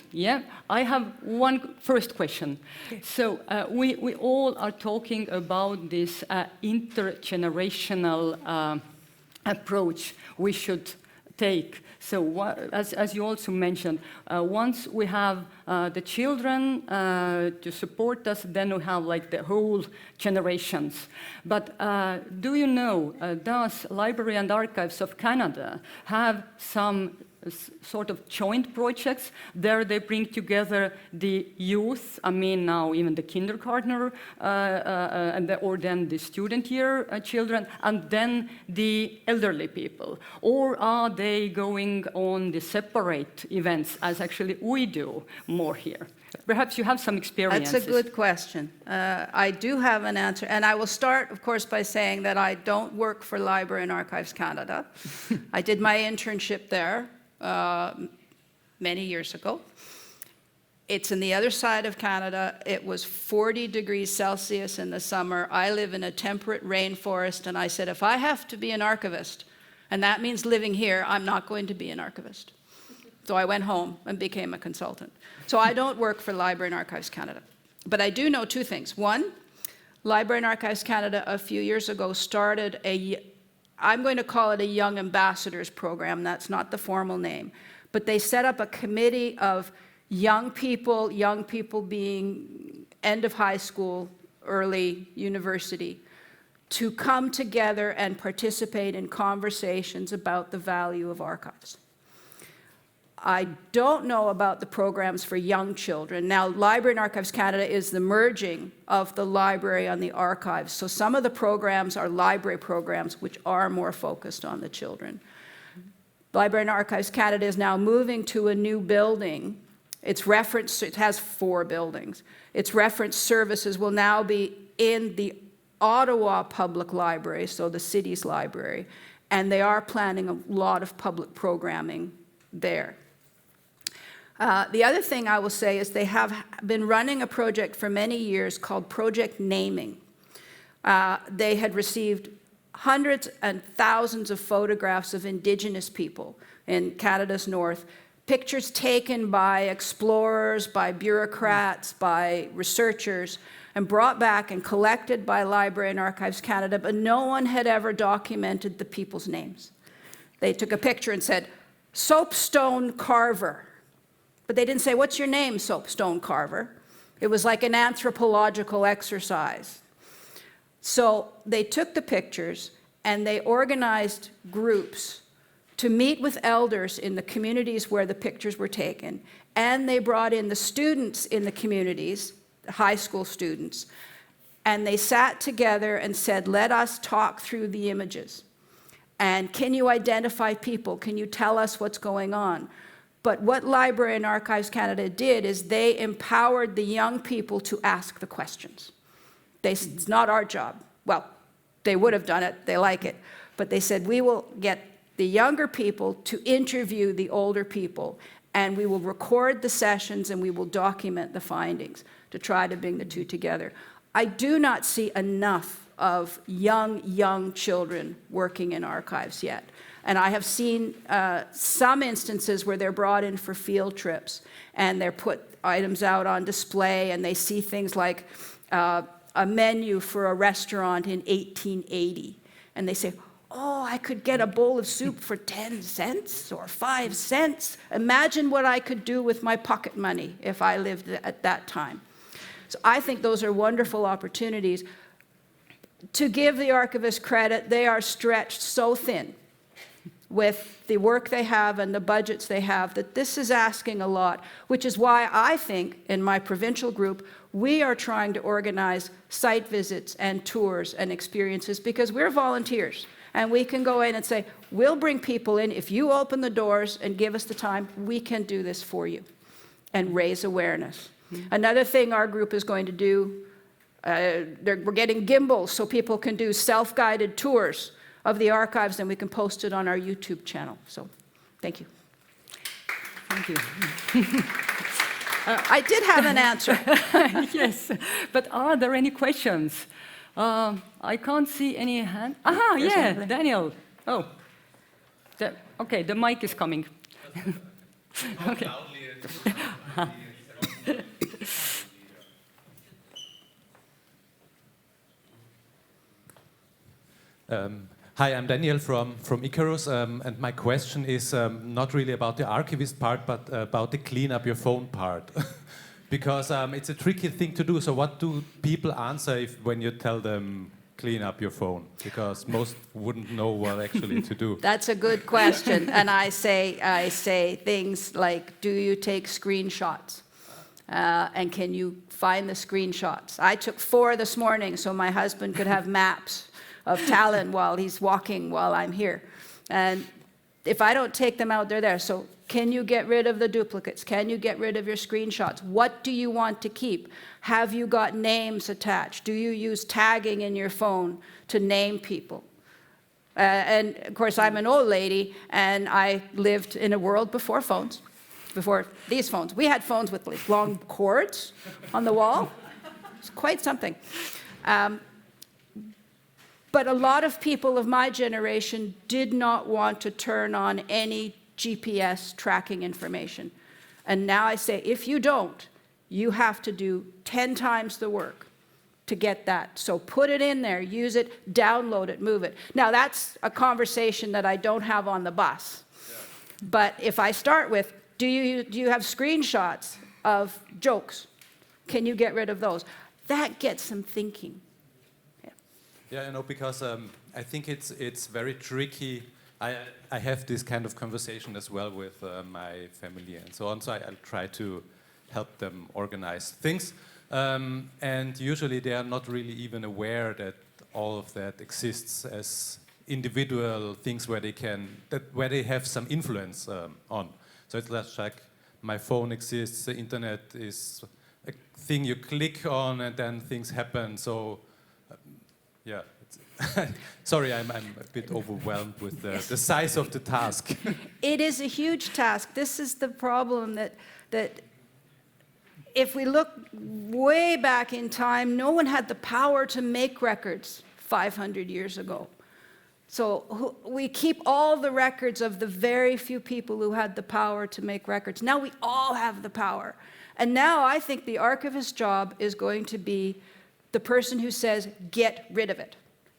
I have one first question. Okay. So we all are talking about this intergenerational approach we should take. So as you also mentioned, once we have the children to support us, then we have like the whole generations. But do you know, does Library and Archives of Canada have some sort of joint projects? There they bring together the youth, I mean now even the kindergartner, or then the student year children, and then the elderly people? Or are they going on the separate events, as actually we do more here? Perhaps you have some experiences. That's a good question. I do have an answer, and I will start, of course, by saying that I don't work for Library and Archives Canada. I did my internship there many years ago. It's on the other side of Canada. It was 40 degrees Celsius in the summer. I live in a temperate rainforest, and I said, if I have to be an archivist, and that means living here, I'm not going to be an archivist. So I went home and became a consultant. So I don't work for Library and Archives Canada. But I do know two things. One, Library and Archives Canada a few years ago started I'm going to call it a Young Ambassadors program. That's not the formal name. But they set up a committee of young people being end of high school, early university, to come together and participate in conversations about the value of archives. I don't know about the programs for young children. Now, Library and Archives Canada is the merging of the library and the archives. So some of the programs are library programs, which are more focused on the children. Library and Archives Canada is now moving to a new building. It has 4 buildings. Its reference services will now be in the Ottawa Public Library, so the city's library, and they are planning a lot of public programming there. The other thing I will say is they have been running a project for many years called Project Naming. They had received hundreds and thousands of photographs of Indigenous people in Canada's north, pictures taken by explorers, by bureaucrats, by researchers, and brought back and collected by Library and Archives Canada, but no one had ever documented the people's names. They took a picture and said, soapstone carver. But they didn't say, what's your name, soapstone carver? It was like an anthropological exercise. So they took the pictures and they organized groups to meet with elders in the communities where the pictures were taken. And they brought in the students in the communities, the high school students, and they sat together and said, let us talk through the images. And can you identify people? Can you tell us what's going on? But what Library and Archives Canada did is they empowered the young people to ask the questions. It's not our job. Well, they would have done it. They like it. But they said, we will get the younger people to interview the older people, and we will record the sessions, and we will document the findings to try to bring the two together. I do not see enough of young children working in archives yet. And I have seen some instances where they're brought in for field trips and they're put items out on display and they see things like a menu for a restaurant in 1880. And they say, oh, I could get a bowl of soup for 10 cents or 5 cents. Imagine what I could do with my pocket money if I lived at that time. So I think those are wonderful opportunities. To give the archivists credit, they are stretched so thin with the work they have and the budgets they have that this is asking a lot, which is why I think in my provincial group, we are trying to organize site visits and tours and experiences because we're volunteers. And we can go in and say, we'll bring people in. If you open the doors and give us the time, we can do this for you and raise awareness. Another thing our group is going to do, we're getting gimbals so people can do self-guided tours of the archives, and we can post it on our YouTube channel. So, thank you. Thank you. I did have an answer. Yes, but are there any questions? I can't see any hand. Aha, yeah, Daniel. Oh, okay, the mic is coming. Okay. Hi, I'm Daniel from ICARUS, and my question is not really about the archivist part, but about the clean up your phone part. Because it's a tricky thing to do. So what do people answer when you tell them clean up your phone? Because most wouldn't know what actually to do. That's a good question. And I say things like, do you take screenshots? And can you find the screenshots? I took 4 this morning so my husband could have maps of Tallinn while he's walking while I'm here. And if I don't take them out, they're there. So can you get rid of the duplicates? Can you get rid of your screenshots? What do you want to keep? Have you got names attached? Do you use tagging in your phone to name people? And of course, I'm an old lady, and I lived in a world before phones, before these phones. We had phones with like long cords on the wall. It's quite something. But a lot of people of my generation did not want to turn on any GPS tracking information. And now I say, if you don't, you have to do 10 times the work to get that. So put it in there, use it, download it, move it. Now that's a conversation that I don't have on the bus. Yeah. But if I start with, do you have screenshots of jokes? Can you get rid of those? That gets them thinking. Yeah, you know, because I think it's very tricky. I have this kind of conversation as well with my family and so on, so I'll try to help them organize things. And usually they are not really even aware that all of that exists as individual things where they have some influence on. So it's less like my phone exists, the internet is a thing you click on and then things happen. So yeah, sorry, I'm a bit overwhelmed with the size of the task. It is a huge task. This is the problem that if we look way back in time, no one had the power to make records 500 years ago. So we keep all the records of the very few people who had the power to make records. Now we all have the power. And now I think the archivist's job is going to be the person who says, get rid of it.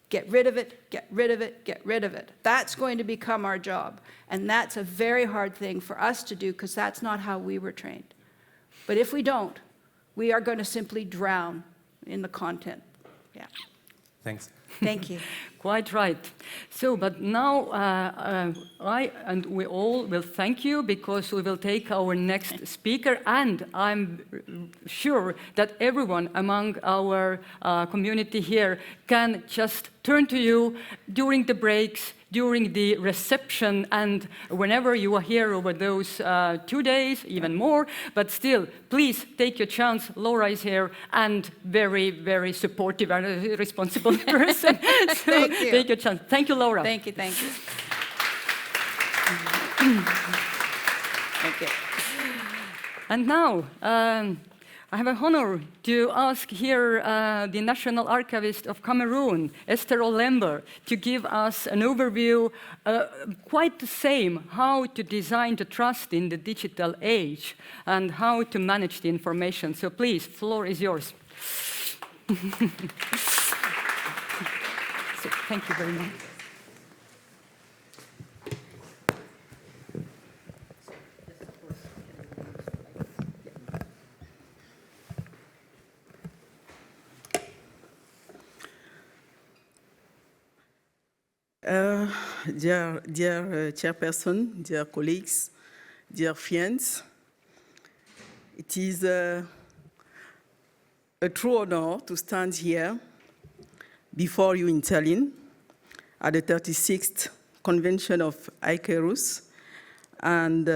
Get rid of it, get rid of it, get rid of it. That's going to become our job. And that's a very hard thing for us to do because that's not how we were trained. But if we don't, we are going to simply drown in the content. Yeah. Thanks. Thank you. Quite right. So, but now I and we all will thank you because we will take our next speaker, and I'm sure that everyone among our community here can just turn to you during the breaks, during the reception, and whenever you are here over those 2 days, even more. But still, please take your chance. Laura is here and very, very supportive and responsible person. So Thank you. Take your chance. Thank you, Laura. Thank you, thank you. Thank you. And now, I have an honor to ask here the National Archivist of Cameroon, Esther Olembe, to give us an overview, quite the same, how to design the trust in the digital age and how to manage the information. So please, floor is yours. So, thank you very much. Dear Chairperson, dear colleagues, dear friends, it is a true honor to stand here before you in Tallinn at the 36th Convention of ICARUS, and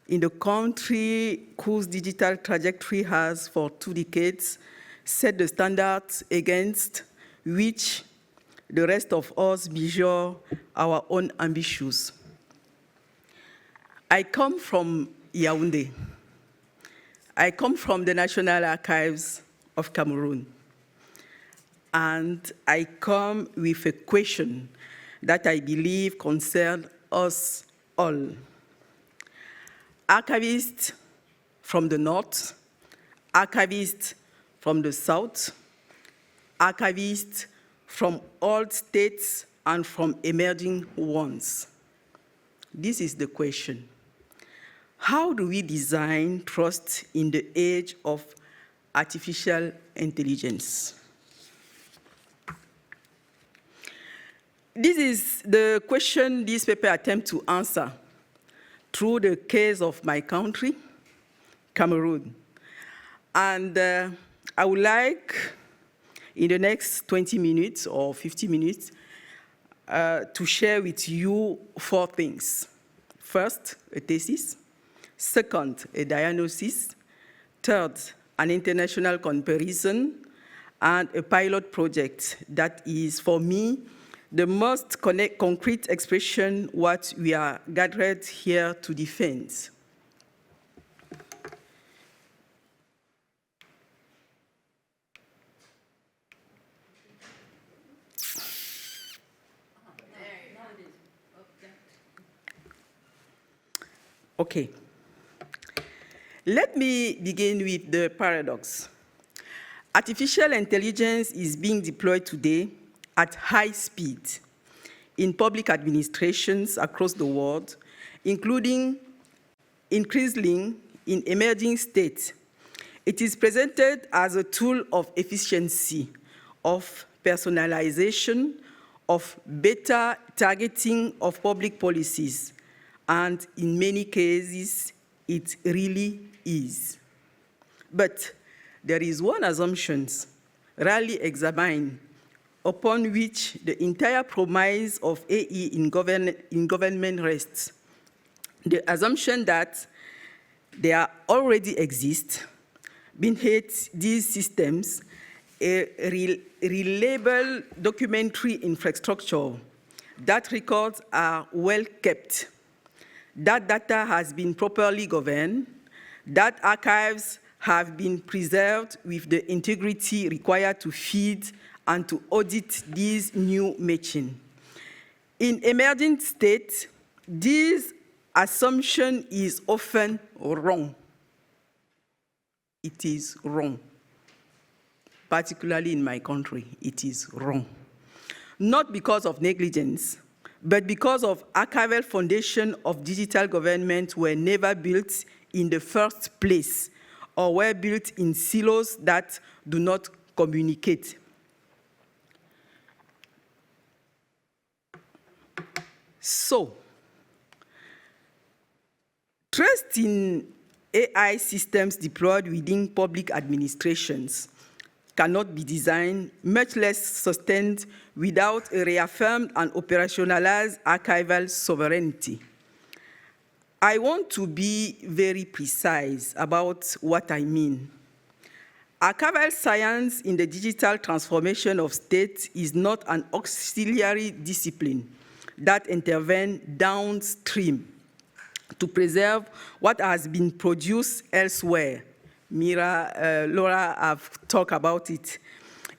in the country whose digital trajectory has for 2 decades set the standards against which the rest of us measure our own ambitions. I come from Yaoundé. I come from the National Archives of Cameroon. And I come with a question that I believe concerns us all. Archivists from the north, archivists from the south, archivists from all states and from emerging ones. This is the question. How do we design trust in the age of artificial intelligence? This is the question this paper attempts to answer through the case of my country, Cameroon. And I would like, in the next 20 minutes or 50 minutes, to share with you 4 things. First, a thesis. Second, a diagnosis. Third, an international comparison. And a pilot project that is, for me, the most concrete expression what we are gathered here to defend. Okay. Let me begin with the paradox. Artificial intelligence is being deployed today at high speed in public administrations across the world, including increasingly in emerging states. It is presented as a tool of efficiency, of personalization, of better targeting of public policies, and in many cases, it really is. But there is one assumption rarely examined upon which the entire promise of AI in government rests. The assumption that there already exist, beneath these systems, a reliable documentary infrastructure, that records are well kept, that data has been properly governed, that archives have been preserved with the integrity required to feed and to audit these new machines. In emerging states, this assumption is often wrong. It is wrong. Particularly in my country, it is wrong. Not because of negligence, but because of archival foundation of digital government were never built in the first place, or were built in silos that do not communicate. So, trust in AI systems deployed within public administrations cannot be designed, much less sustained, without a reaffirmed and operationalized archival sovereignty. I want to be very precise about what I mean. Archival science in the digital transformation of state is not an auxiliary discipline that intervenes downstream to preserve what has been produced elsewhere, Laura have talked about it.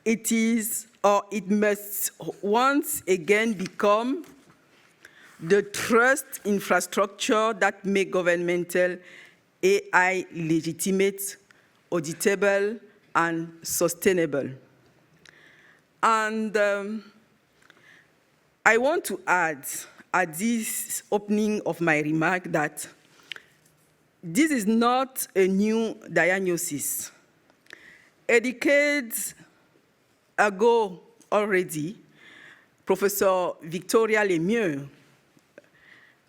It is, or it must once again become the trust infrastructure that make governmental AI legitimate, auditable, and sustainable. And I want to add at this opening of my remark that this is not a new diagnosis. A decade ago already, Professor Victoria Lemieux,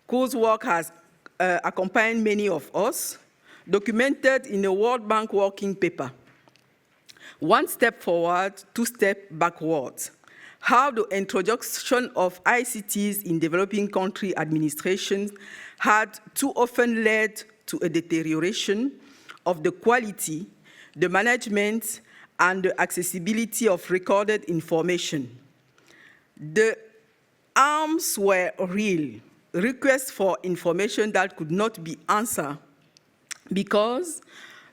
whose work has accompanied many of us, documented in a World Bank working paper, one step forward, two steps backwards, how the introduction of ICTs in developing country administrations had too often led to a deterioration of the quality, the management, and the accessibility of recorded information. The harms were real, requests for information that could not be answered because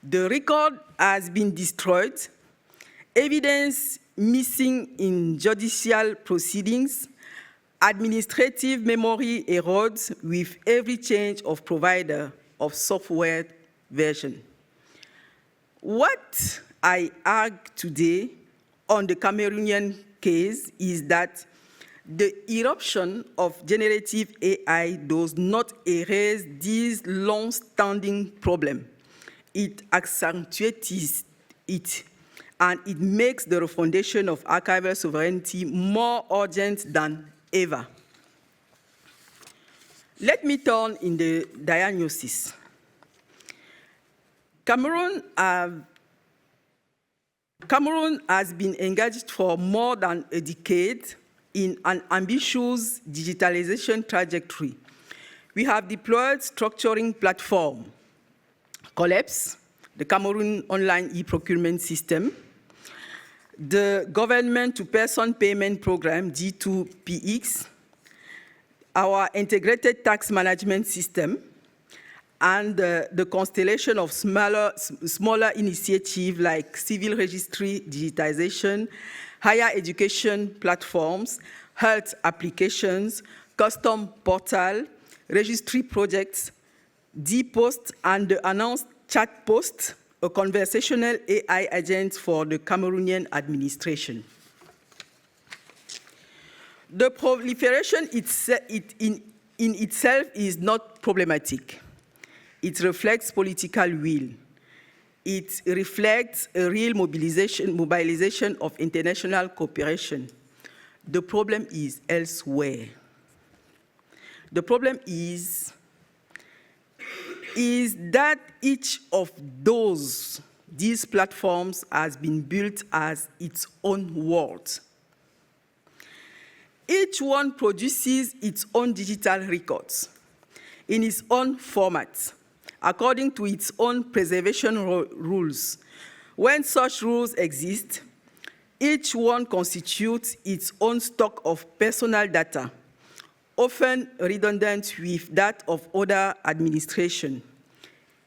the record has been destroyed, evidence missing in judicial proceedings, administrative memory erodes with every change of provider of software version. What I argue today on the Cameroonian case is that the eruption of generative AI does not erase this long-standing problem. It accentuates it, and it makes the foundation of archival sovereignty more urgent than ever. Let me turn in the diagnosis. Cameroon has been engaged for more than a decade in an ambitious digitalization trajectory. We have deployed structuring platform, COLEPS, the Cameroon Online E-Procurement System, the Government-to-Person Payment Program, G2PX, our Integrated Tax Management System, and the constellation of smaller initiatives like civil registry digitization, higher education platforms, health applications, custom portal, registry projects, DPost, and the announced chat post, a conversational AI agent for the Cameroonian administration. The proliferation in itself is not problematic. It reflects political will. It reflects a real mobilization of international cooperation. The problem is elsewhere. The problem is that each of these platforms has been built as its own world. Each one produces its own digital records in its own format, according to its own preservation rules. When such rules exist, each one constitutes its own stock of personal data, often redundant with that of other administrations.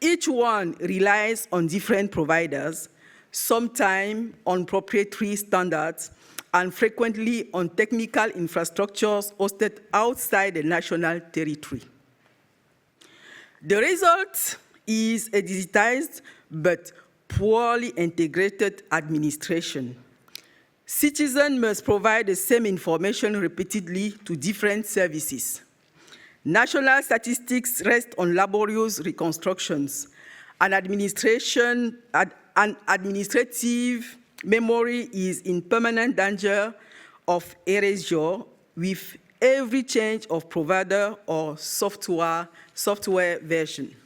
Each one relies on different providers, sometimes on proprietary standards, and frequently on technical infrastructures hosted outside the national territory. The result is a digitized but poorly integrated administration. Citizens must provide the same information repeatedly to different services. National statistics rest on laborious reconstructions, and administrative memory is in permanent danger of erasure with every change of provider or software version.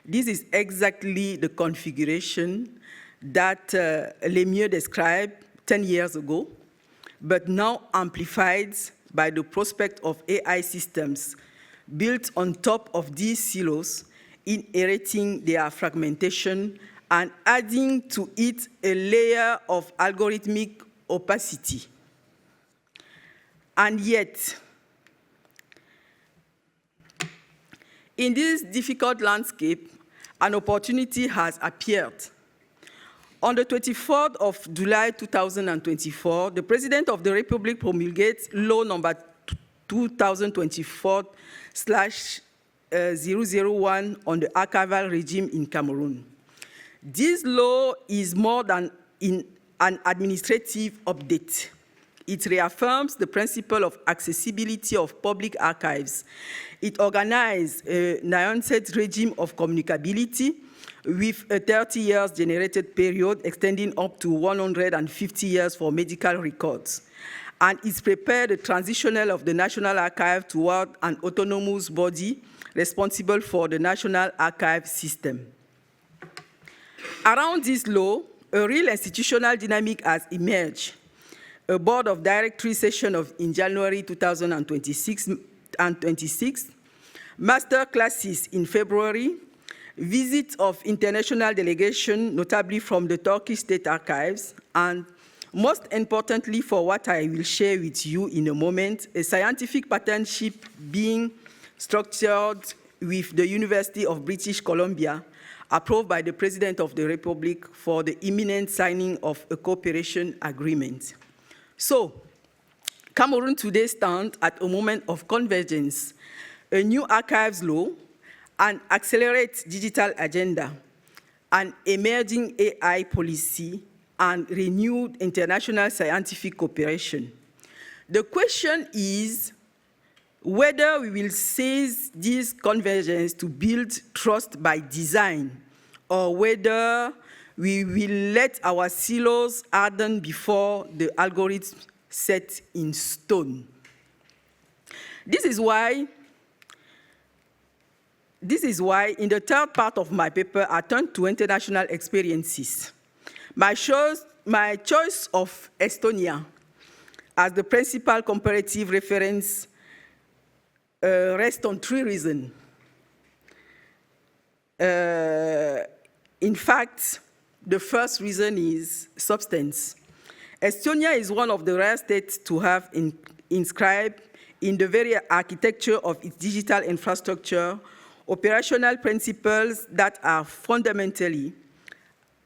This is exactly the configuration that Lemieux described 10 years ago, but now amplified by the prospect of AI systems built on top of these silos, inheriting their fragmentation and adding to it a layer of algorithmic opacity. And yet, in this difficult landscape, an opportunity has appeared. On the 24th of July 2024, the President of the Republic promulgates Law number 2024/001 on the archival regime in Cameroon. This law is more than an administrative update. It reaffirms the principle of accessibility of public archives. It organizes a nuanced regime of communicability with a 30 years generated period extending up to 150 years for medical records. And it's prepared the transitional of the National Archive toward an autonomous body responsible for the National Archive system. Around this law, a real institutional dynamic has emerged. A board of directories session in January 2026, master classes in February, visits of international delegation, notably from the Turkish State Archives, and most importantly, for what I will share with you in a moment, a scientific partnership being structured with the University of British Columbia, approved by the President of the Republic for the imminent signing of a cooperation agreement. So, Cameroon today stands at a moment of convergence, a new archives law, an accelerated digital agenda, an emerging AI policy, and renewed international scientific cooperation. The question is whether we will seize this convergence to build trust by design, or whether we will let our silos harden before the algorithms set in stone. This is why in the third part of my paper, I turn to international experiences. My choice of Estonia as the principal comparative reference rests on three reasons. In fact, the first reason is substance. Estonia is one of the rare states to have inscribed in the very architecture of its digital infrastructure operational principles that are fundamentally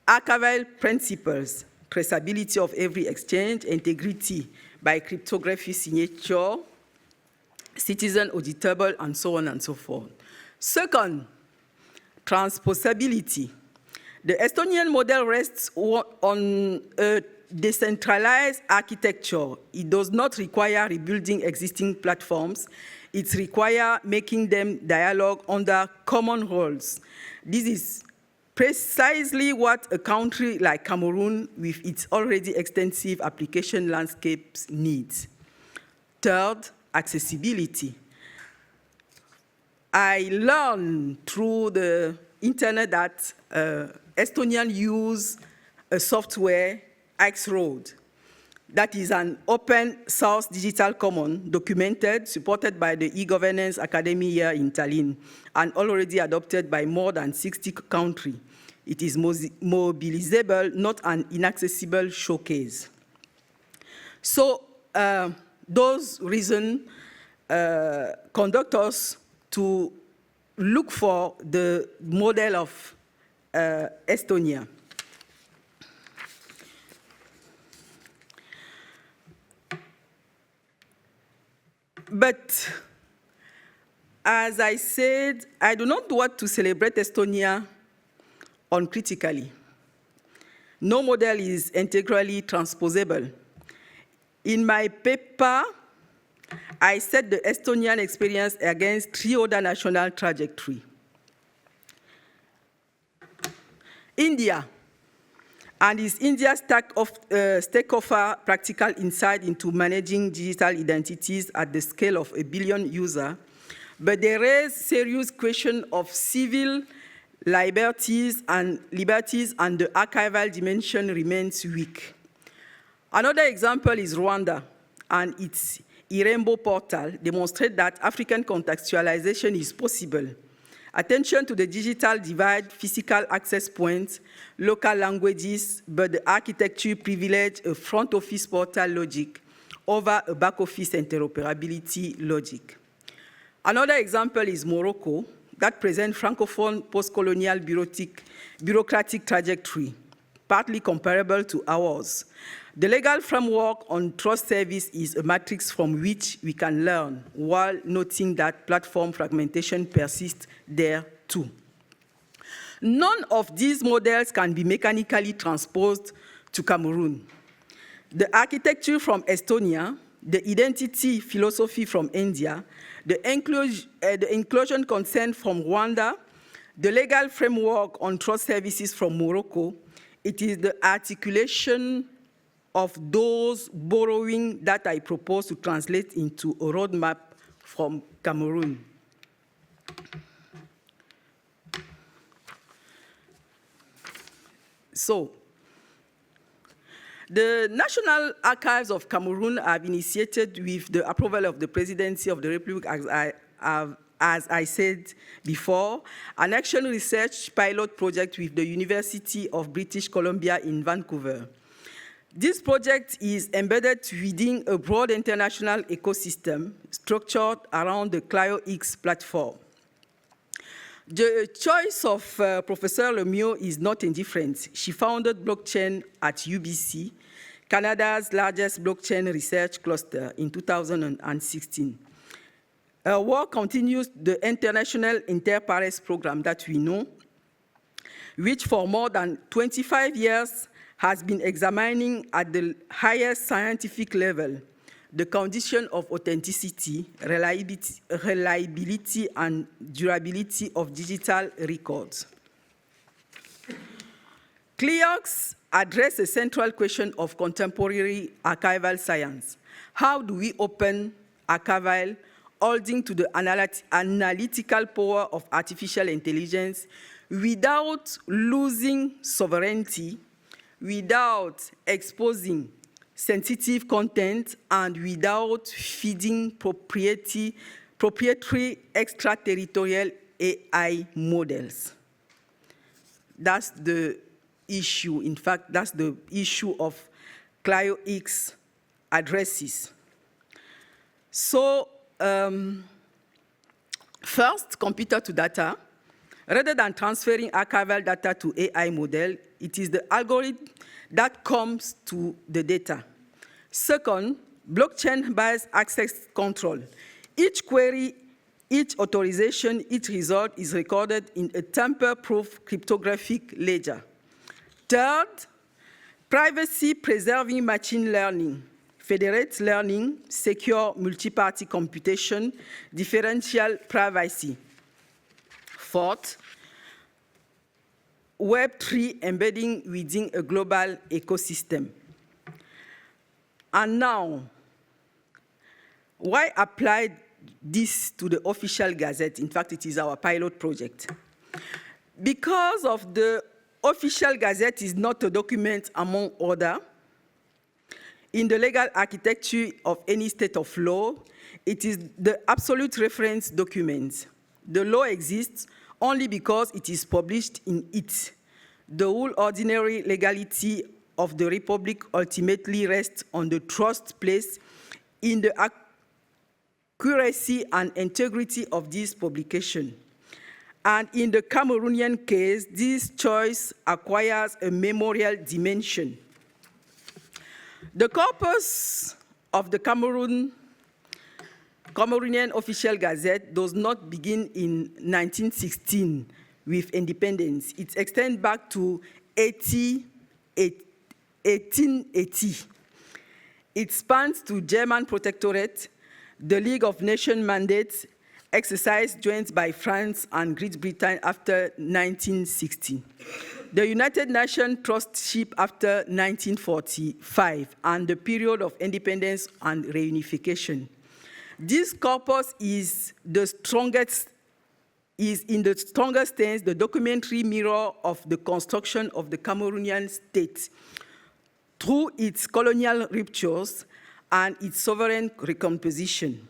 archival principles, traceability of every exchange, integrity by cryptography signature, citizen auditable, and so on and so forth. Second, transposability. The Estonian model rests on a decentralized architecture. It does not require rebuilding existing platforms. It requires making them dialogue under common rules. This is precisely what a country like Cameroon, with its already extensive application landscapes, needs. Third, accessibility. I learned through the internet that Estonians use a software, X-Road, that is an open source digital common, documented, supported by the e-governance academy here in Tallinn, and already adopted by more than 60 countries. It is mobilizable, not an inaccessible showcase. So those reasons conduct us to look for the model of Estonia. But as I said, I do not want to celebrate Estonia uncritically. No model is integrally transposable. In my paper, I set the Estonian experience against three other national trajectories. India, and is India's stakeholder practical insight into managing digital identities at the scale of 1 billion users, but they raise serious questions of civil liberties and the archival dimension remains weak. Another example is Rwanda, and its Irembo portal demonstrates that African contextualization is possible. Attention to the digital divide, physical access points, local languages, but the architecture privileges a front office portal logic over a back office interoperability logic. Another example is Morocco, that present Francophone post-colonial bureaucratic trajectory, partly comparable to ours. The legal framework on trust service is a matrix from which we can learn, while noting that platform fragmentation persists there too. None of these models can be mechanically transposed to Cameroon. The architecture from Estonia, the identity philosophy from India, the inclusion consent from Rwanda, the legal framework on trust services from Morocco, it is the articulation of those borrowing that I propose to translate into a roadmap from Cameroon. So, the National Archives of Cameroon have initiated, with the approval of the Presidency of the Republic, as I said before, an action research pilot project with the University of British Columbia in Vancouver. This project is embedded within a broad international ecosystem structured around the ClioX platform. The choice of Professor Lemieux is not indifferent. She founded blockchain at UBC, Canada's largest blockchain research cluster, in 2016. Her work continues the international Inter-Pares program that we know, which for more than 25 years has been examining at the highest scientific level the condition of authenticity, reliability, and durability of digital records. ClioX addressed a central question of contemporary archival science. How do we open archival, holding to the analytical power of artificial intelligence without losing sovereignty, without exposing sensitive content, and without feeding proprietary extraterritorial AI models? That's the issue. In fact, that's the issue of ClioX addresses. So, first, computer to data. Rather than transferring archival data to AI model, it is the algorithm that comes to the data. Second, blockchain-based access control. Each query, each authorization, each result is recorded in a tamper-proof cryptographic ledger. Third, privacy-preserving machine learning. Federated learning, secure multi-party computation, differential privacy. Fourth, Web3 embedding within a global ecosystem. And now, why apply this to the official gazette? In fact, it is our pilot project. Because of the official gazette is not a document among others. In the legal architecture of any state of law, it is the absolute reference document. The law exists only because it is published in it. The whole ordinary legality of the Republic ultimately rests on the trust placed in the accuracy and integrity of this publication. And in the Cameroonian case, this choice acquires a memorial dimension. The corpus of the Cameroonian official gazette does not begin in 1916 with independence. It extends back to 1880. It spans to German protectorate, the League of Nations mandates, exercise joined by France and Great Britain after 1960. The United Nations trustship after 1945, and the period of independence and reunification. This corpus is in the strongest sense the documentary mirror of the construction of the Cameroonian state through its colonial ruptures and its sovereign recomposition.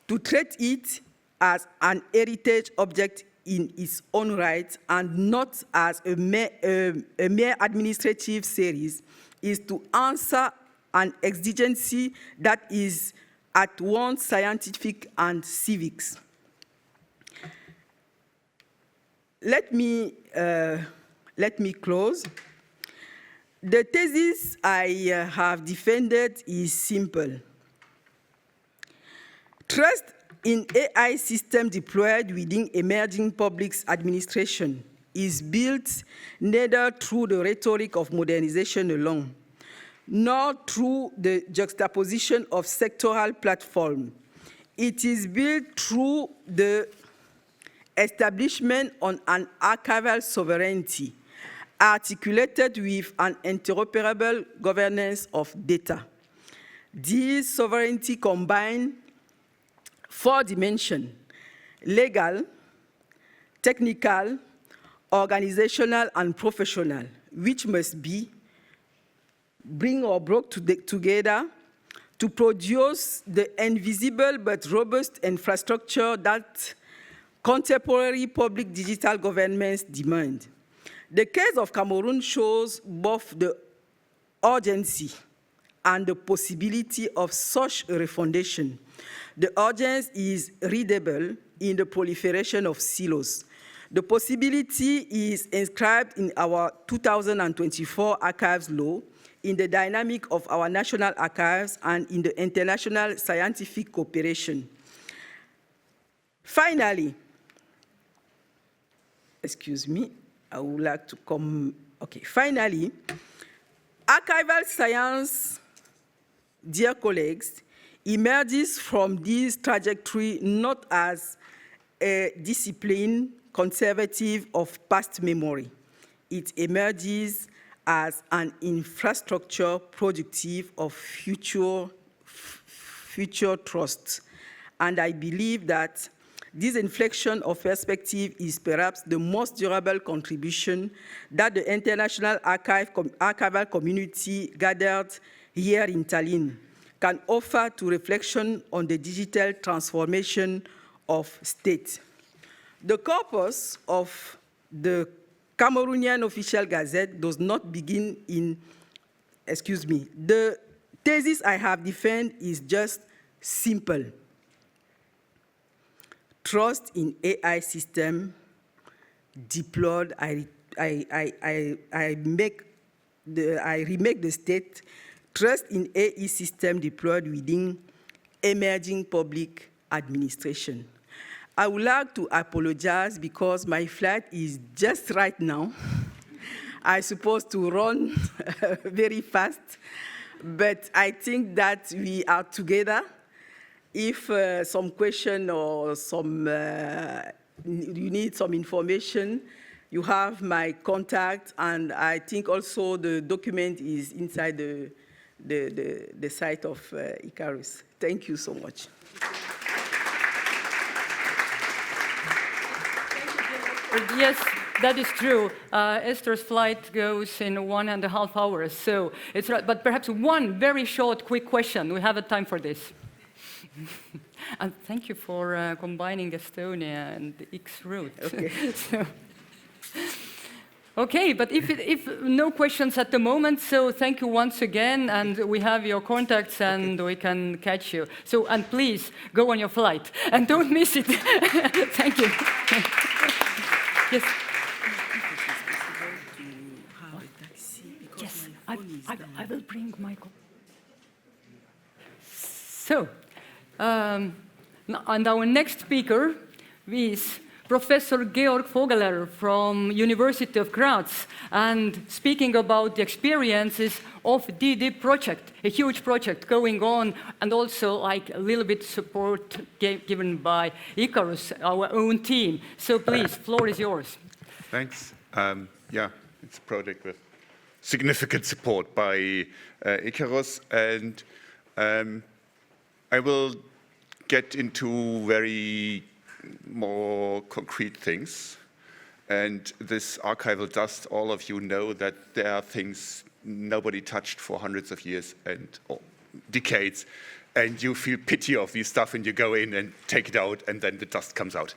To treat it as an heritage object in its own right and not as a mere administrative series is to answer an exigency that is at once scientific and civics. let me close. The thesis I have defended is simple. Trust in AI system deployed within emerging public administration is built neither through the rhetoric of modernization alone, nor through the juxtaposition of sectoral platforms. It is built through the establishment on an archival sovereignty, articulated with an interoperable governance of data. This sovereignty combines 4 dimensions: legal, technical, organizational, and professional, which must be bring or brought together to produce the invisible but robust infrastructure that contemporary public digital governments demand. The case of Cameroon shows both the urgency and the possibility of such a refundation. The urgency is readable in the proliferation of silos. The possibility is inscribed in our 2024 Archives Law, in the dynamic of our national archives, and in the international scientific cooperation. Finally, excuse me, I would like to come, okay. Finally, archival science, dear colleagues, emerges from this trajectory not as a discipline conservative of past memory. It emerges as an infrastructure productive of future trust. And I believe that this inflection of perspective is perhaps the most durable contribution that the international archival community gathered here in Tallinn can offer to reflection on the digital transformation of state. The corpus of the Cameroonian official gazette does not begin in, the thesis I have defended is just simple. Trust in AI system deployed, I remake the state, trust in AI system deployed within emerging public administration. I would like to apologize because my flight is just right now. I'm supposed to run very fast, but I think that we are together. If some question or you need some information, you have my contact, and I think also the document is inside the site of ICARUS. Thank you so much. Yes, that is true. Esther's flight goes in 1.5 hours, so it's right. But perhaps one very short, quick question. We have a time for this. And thank you for combining Estonia and the X route. Okay. Okay, but if no questions at the moment, so thank you once again, and we have your contacts, and we can catch you. So, and please go on your flight and don't miss it. Thank you. Yes. Yes, I will bring Michael. So, and our next speaker is Professor Georg Vogeler from University of Graz, and speaking about the experiences of DiDip project, a huge project going on, and also like a little bit support given by ICARUS, our own team. So please, floor is yours. Thanks. Yeah, it's a project with significant support by ICARUS, and I will get into very more concrete things. And this archival dust, all of you know that there are things nobody touched for hundreds of years and decades. And you feel pity of this stuff, and you go in and take it out, and then the dust comes out.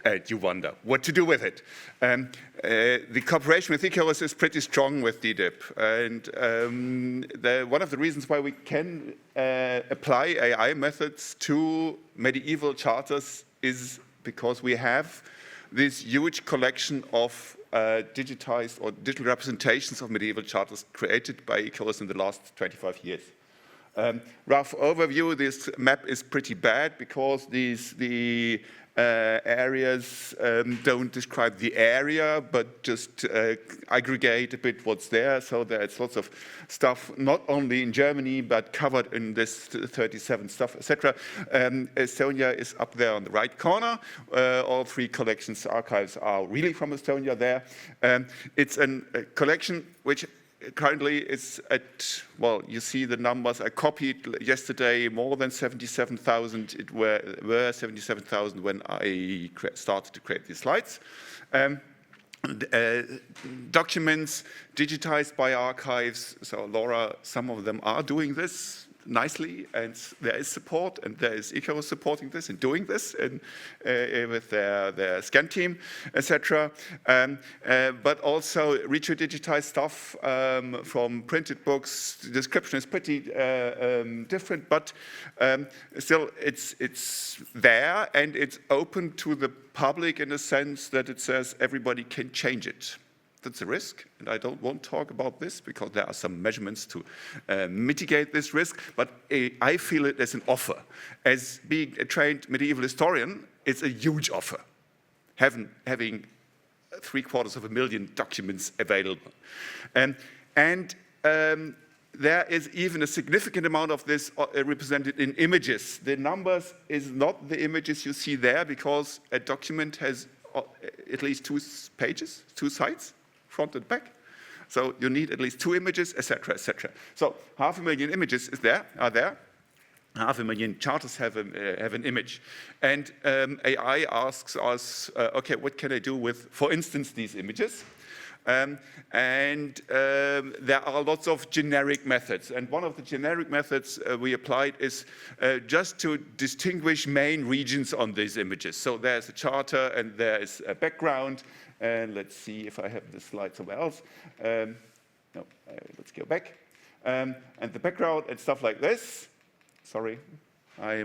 And you wonder what to do with it. The cooperation with ICARUS is pretty strong with DiDip. And one of the reasons why we can apply AI methods to medieval charters is because we have this huge collection of digitized or digital representations of medieval charters created by ICARUS in the last 25 years. Rough overview, this map is pretty bad because the areas don't describe the area, but just aggregate a bit what's there. So there's lots of stuff, not only in Germany, but covered in this 37 stuff, etc. Estonia is up there on the right corner. All three collections, archives are really from Estonia there. It's a collection which currently is at, well, you see the numbers I copied yesterday, more than 77,000. It were 77,000 when I started to create these slides. Documents digitized by archives. So Laura, some of them are doing this nicely, and there is support, and there is ICARUS supporting this and doing this with their scan team, etc. But also digitized stuff from printed books. The description is pretty different, but still it's there, and it's open to the public in the sense that it says everybody can change it. That's a risk, and I don't want to talk about this because there are some measurements to mitigate this risk, but I feel it as an offer. As being a trained medieval historian, it's a huge offer, having 750,000 documents available. And there is even a significant amount of this represented in images. The numbers is not the images you see there, because a document has at least 2 pages, 2 sides, front and back. So you need at least 2 images, etc., etc. So 500,000 images are there. 500,000 charters have an image. And AI asks us, okay, what can I do with, for instance, these images? There are lots of generic methods. And one of the generic methods we applied is just to distinguish main regions on these images. So there's a charter and there is a background. And let's see if I have the slide somewhere else. Let's go back. And the background and stuff like this. Sorry, I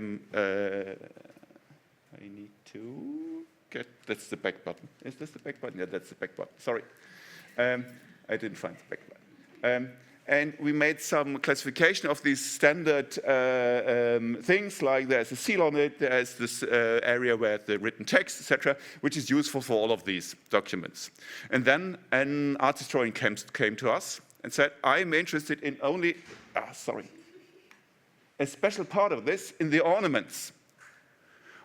need to get, that's the back button. Is this the back button? Yeah, that's the back button. Sorry. I didn't find the back button. And we made some classification of these standard things, like there's a seal on it, there's this area where the written text, etc., which is useful for all of these documents. And then an art historian came to us and said, I'm interested in only, a special part of this in the ornaments.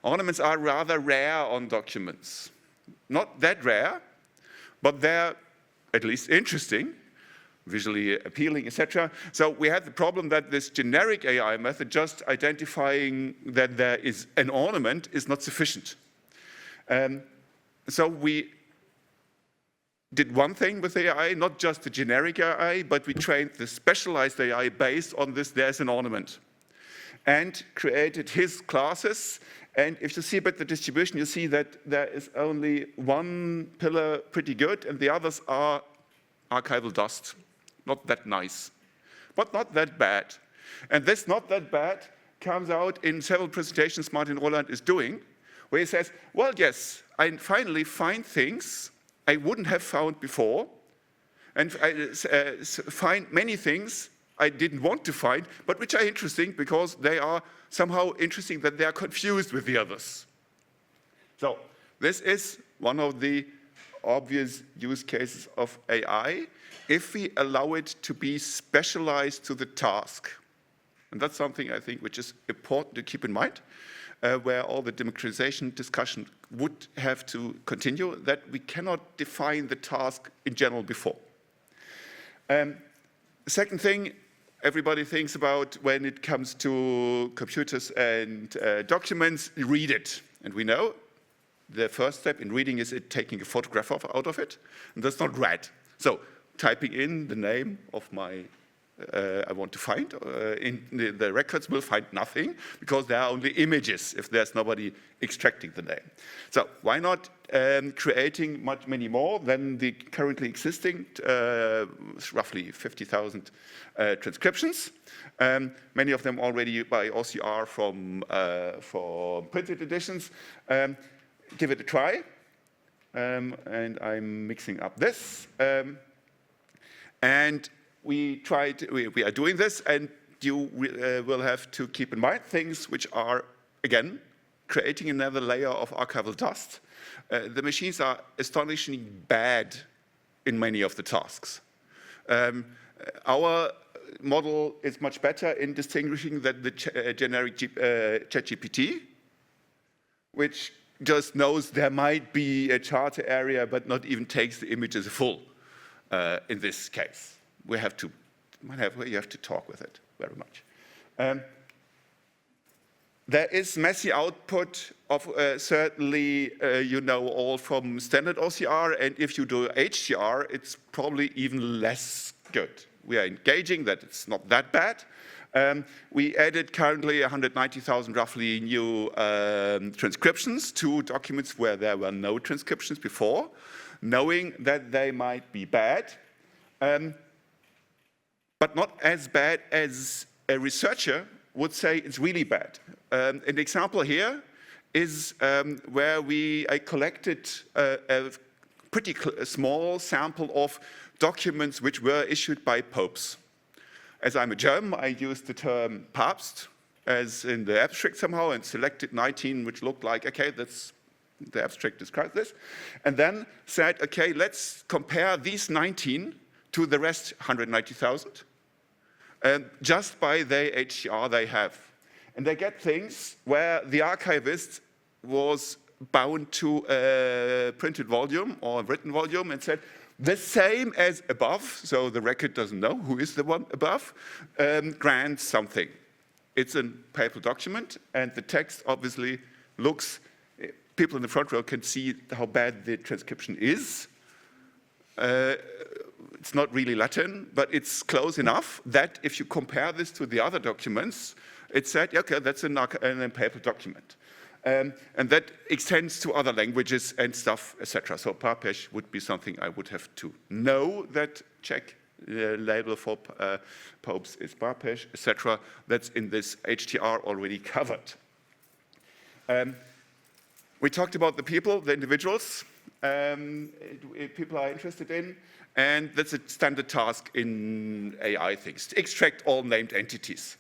Ornaments are rather rare on documents. Not that rare, but they're at least interesting, visually appealing, etc. So we had the problem that this generic AI method, just identifying that there is an ornament, is not sufficient. So we did one thing with AI, not just the generic AI, but we trained the specialized AI based on this, there's an ornament, and created his classes. And if you see a bit the distribution, you see that there is only one pillar pretty good, and the others are archival dust. Not that nice, but not that bad. And this not that bad comes out in several presentations Martin Roland is doing, where he says, well, yes, I finally find things I wouldn't have found before, and I find many things I didn't want to find, but which are interesting because they are somehow interesting that they are confused with the others. So this is one of the obvious use cases of AI, if we allow it to be specialized to the task. And that's something I think which is important to keep in mind, where all the democratization discussion would have to continue, that we cannot define the task in general before. Second thing everybody thinks about when it comes to computers and documents, read it. And we know the first step in reading is taking a photograph out of it, and that's not read. So typing in the name of my I want to find, in the records will find nothing, because there are only images if there's nobody extracting the name. So why not creating many more than the currently existing, roughly 50,000 transcriptions, many of them already by OCR from printed editions. Give it a try. and I'm mixing up this. And we are doing this, and you will have to keep in mind things which are, again, creating another layer of archival dust. The machines are astonishingly bad in many of the tasks. Our model is much better in distinguishing that the generic ChatGPT, which just knows there might be a charter area, but not even takes the image as a full in this case. You have to talk with it very much. There is messy output of certainly, you know, all from standard OCR, and if you do HCR, it's probably even less good. We are engaging that it's not that bad. We added currently 190,000 roughly new transcriptions to documents where there were no transcriptions before, knowing that they might be bad, but not as bad as a researcher would say it's really bad. An example here is where I collected a pretty small sample of documents which were issued by popes. As I'm a German, I used the term Papst as in the abstract somehow and selected 19 which looked like, okay, that's the abstract describes this, and then said, okay, let's compare these 19 to the rest 190,000 just by the HCR they have. And they get things where the archivist was bound to a printed volume or written volume and said, the same as above, so the record doesn't know who is the one above, grants something. It's a paper document, and the text obviously looks, people in the front row can see how bad the transcription is. It's not really Latin, but it's close enough that if you compare this to the other documents, it said, okay, that's a paper document. And that extends to other languages and stuff, etc. So Parpesh would be something I would have to know that Czech label for popes is Parpesh, etc. That's in this HTR already covered. We talked about the people, the individuals, people are interested in, and that's a standard task in AI things, to extract all named entities.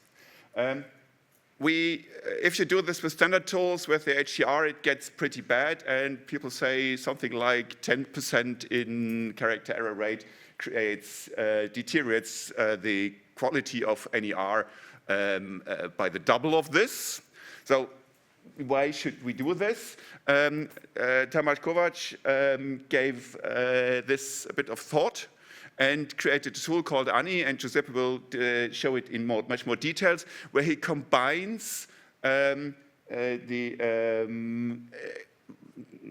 If you do this with standard tools, with the HCR, it gets pretty bad, and people say something like 10% in character error rate deteriorates the quality of NER by the double of this. So why should we do this? Tamas Kovac gave this a bit of thought and created a tool called Ani, and Giuseppe will show it in much more details, where he combines the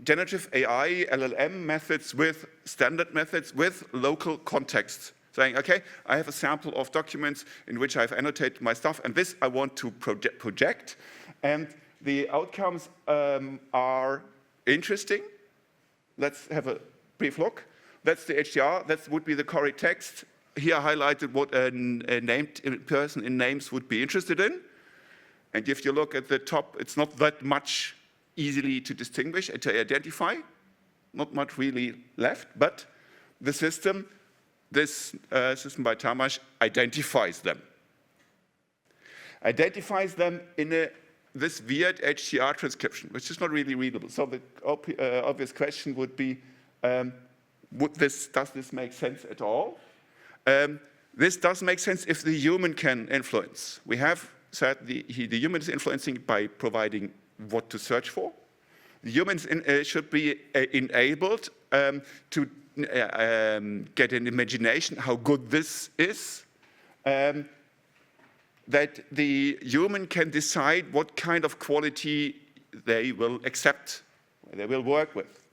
generative AI, LLM methods with standard methods with local context, saying, okay, I have a sample of documents in which I've annotated my stuff, and this I want to project, and the outcomes are interesting. Let's have a brief look. That's the HDR, that would be the correct text. Here I highlighted what a named person in names would be interested in. And if you look at the top, it's not that much easily to distinguish and to identify. Not much really left, but the system, this system by Tamas, identifies them. Identifies them in this weird HCR transcription, which is not really readable. So the obvious question would be, does this make sense at all? This does make sense if the human can influence. We have said the human is influencing by providing what to search for. The humans should be enabled to get an imagination how good this is. That the human can decide what kind of quality they will accept, they will work with.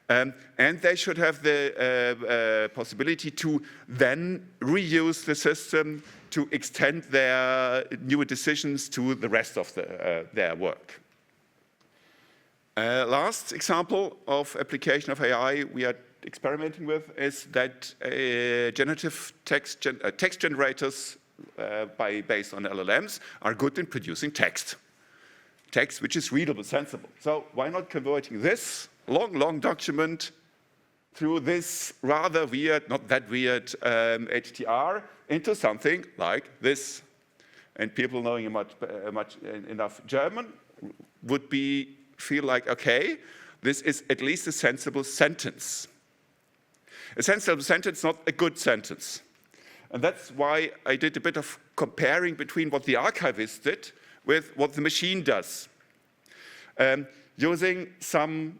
And they should have the possibility to then reuse the system to extend their new decisions to the rest of their work. Last example of application of AI we are experimenting with is that generative text generators based on LLMs are good in producing text which is readable, sensible. So why not converting this long document through this rather weird, not that weird, HTR into something like this. And people knowing enough German would feel like, okay, this is at least a sensible sentence. A sensible sentence, not a good sentence. And that's why I did a bit of comparing between what the archivist did with what the machine does. Using some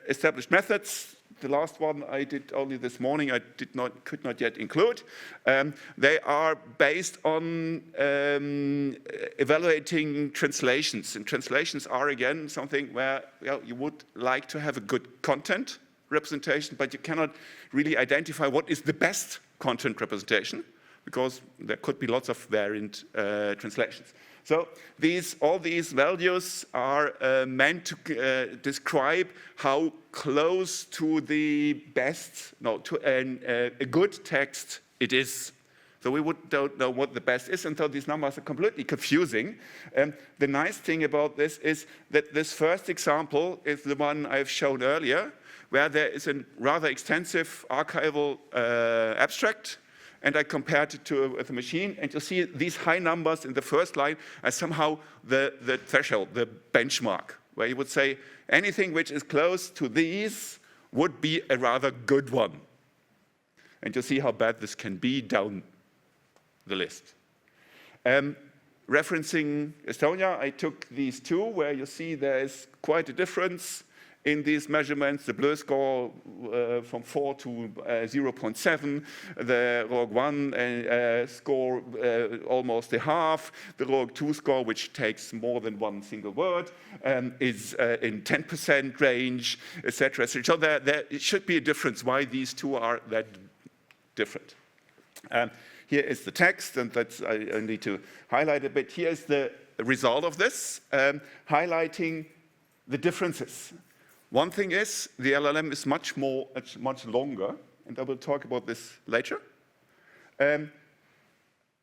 established methods. The last one I did only this morning, I could not yet include. They are based on evaluating translations. And translations are, again, something where you would like to have a good content representation, but you cannot really identify what is the best content representation, because there could be lots of variant translations. So all these values are meant to describe how close to the best, to a good text it is. So we don't know what the best is, and so these numbers are completely confusing. The nice thing about this is that this first example is the one I've shown earlier, where there is a rather extensive archival abstract, and I compared it to the machine, and you see these high numbers in the first line as somehow the threshold, the benchmark, where you would say anything which is close to these would be a rather good one. And you see how bad this can be down the list. Referencing Estonia, I took these two, where you see there is quite a difference in these measurements. The blue score from 4 to 0.7, the ROG 1 score almost a half, the ROG 2 score, which takes more than one single word, is in 10% range, etc. So there should be a difference why these two are that different. Here is the text, and that's I need to highlight a bit. Here is the result of this, highlighting the differences. One thing is, the LLM is much longer, and I will talk about this later.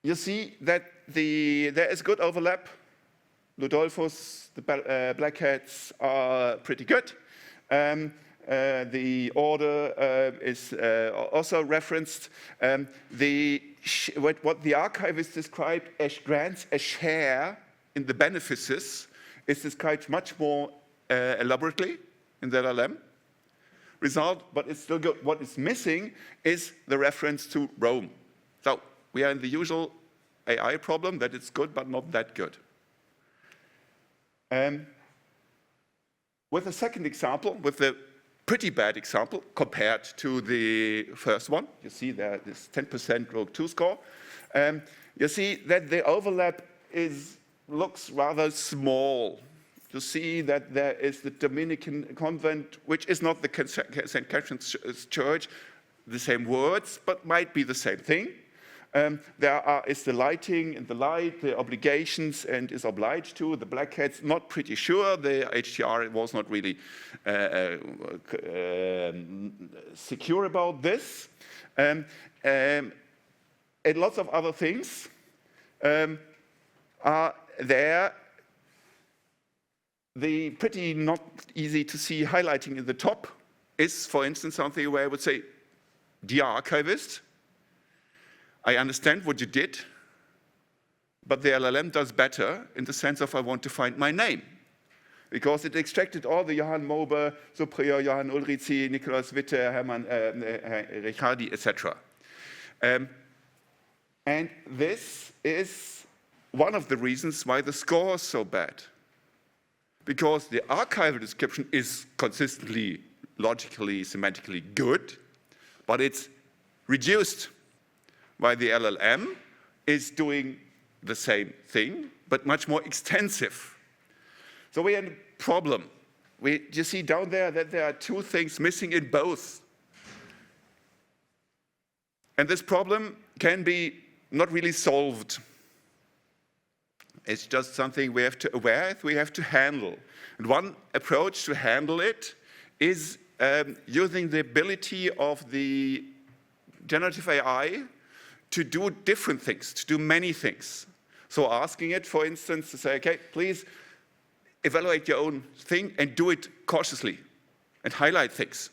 You see that there is good overlap. Ludolphus, the blackheads are pretty good. The order is also referenced. What the archivist described as grants a share in the benefices is described much more elaborately in the LLM result, but it's still good. What is missing is the reference to Rome. So we are in the usual AI problem that it's good, but not that good. With the second example, with the pretty bad example compared to the first one, you see there this 10% ROG 2 score. You see that the overlap looks rather small. You see that there is the Dominican convent, which is not the St. Catherine's Church, the same words, but might be the same thing. There is the lighting and the light, the obligations, and is obliged to. The blackheads, not pretty sure. The HTR was not really secure about this. And lots of other things are there. The pretty not easy to see highlighting in the top is, for instance, something where I would say, dear archivist, I understand what you did, but the LLM does better in the sense of I want to find my name. Because it extracted all the Johann Mober, Suprior, Johann Ulrici, Nikolaus Witte, Hermann Riccardi, etc. And this is one of the reasons why the score is so bad. Because the archival description is consistently, logically, semantically good, but it's reduced. While the LLM is doing the same thing, but much more extensive. So we had a problem. You see down there that there are two things missing in both. And this problem can be not really solved. It's just something we have to aware of, we have to handle. And one approach to handle it is using the ability of the generative AI to do different things, to do many things. So asking it, for instance, to say, okay, please evaluate your own thing and do it cautiously and highlight things.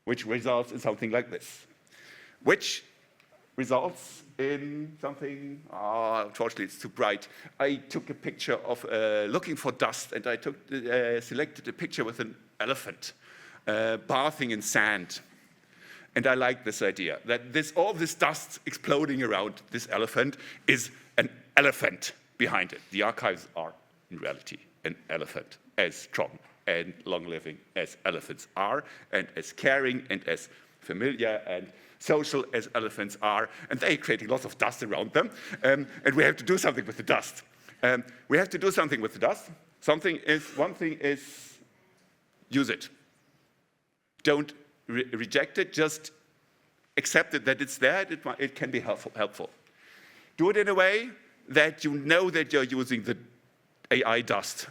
which results in something like this, which results in something, unfortunately it's too bright. I took a picture of looking for dust, and I selected a picture with an elephant bathing in sand. And I like this idea, that all this dust exploding around this elephant is an elephant behind it. The archives are, in reality, an elephant, as strong and long-living as elephants are, and as caring and as familiar and social as elephants are, and they're creating lots of dust around them, and we have to do something with the dust. We have to do something with the dust. One thing is use it. Don't reject it, just accept it that it's there, it can be helpful. Do it in a way that you know that you're using the AI dust.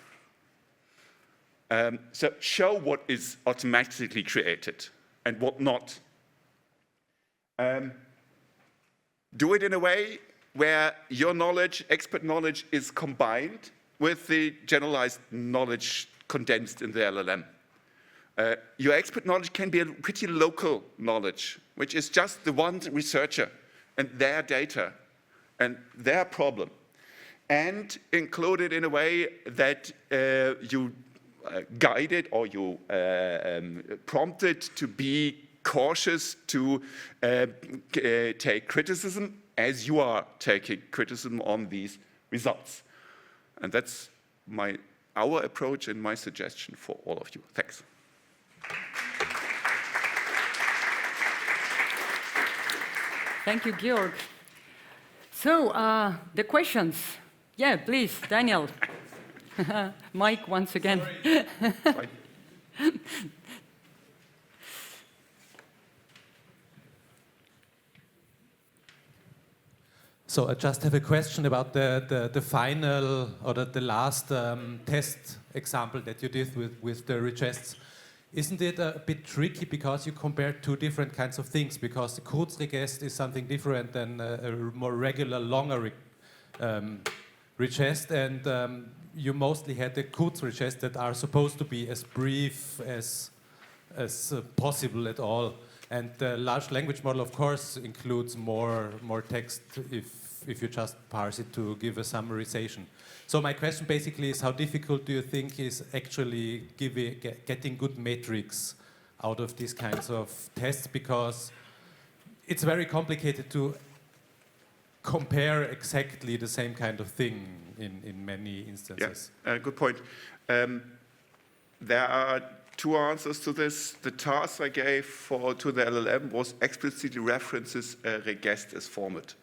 So show what is automatically created and what not. Do it in a way where your knowledge, expert knowledge, is combined with the generalized knowledge condensed in the LLM. Your expert knowledge can be a pretty local knowledge, which is just the one researcher and their data and their problem, and include it in a way that you guide it or you prompt it to be cautious to take criticism as you are taking criticism on these results. And that's our approach and my suggestion for all of you. Thanks. Thank you, Georg. So, the questions. Yeah, please, Daniel. Mike, once again. So I just have a question about the final or the last test example that you did with the regests. Isn't it a bit tricky because you compare two different kinds of things? Because the Kurzregest is something different than a more regular, longer regest, and you mostly had the Kurzregest that are supposed to be as brief as possible at all. And the large language model, of course, includes more text if you just parse it to give a summarization. So my question basically is, how difficult do you think is actually getting good metrics out of these kinds of tests? Because it's very complicated to compare exactly the same kind of thing in many instances. Yeah, good point. There are two answers to this. The task I gave to the LLM was explicitly references regest as format.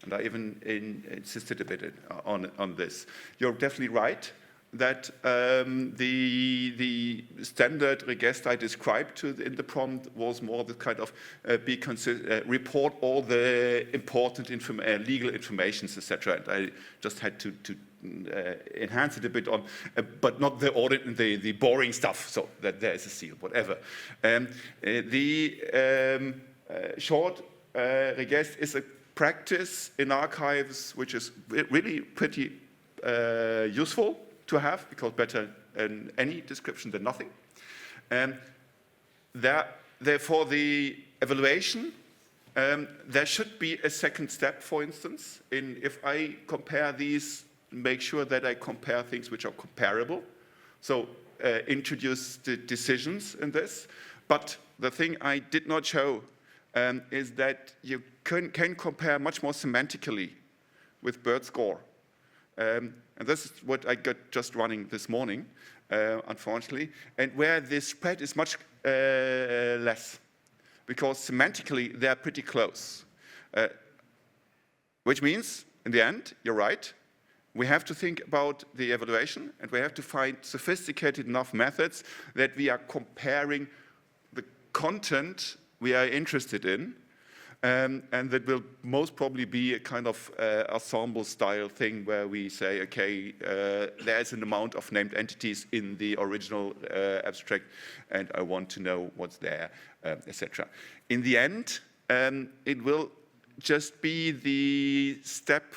And I even insisted a bit on this. You're definitely right that the standard regest I described in the prompt was more the kind of report all the important legal informations, etc. And I just had to enhance it a bit on, but not the boring stuff, so that there is a seal, whatever. The short regest is a practice in archives which is really pretty useful to have, because better than any description than nothing. And therefore, the evaluation, there should be a second step, for instance, if I compare these, make sure that I compare things which are comparable. So introduce the decisions in this. But the thing I did not show is that you can compare much more semantically with BERT score. And this is what I got just running this morning, unfortunately, and where the spread is much less, because semantically they're pretty close. Which means, in the end, you're right, we have to think about the evaluation, and we have to find sophisticated enough methods that we are comparing the content we are interested in, and that will most probably be a kind of ensemble style thing where we say, okay, there's an amount of named entities in the original abstract, and I want to know what's there, etc. In the end, it will just be the step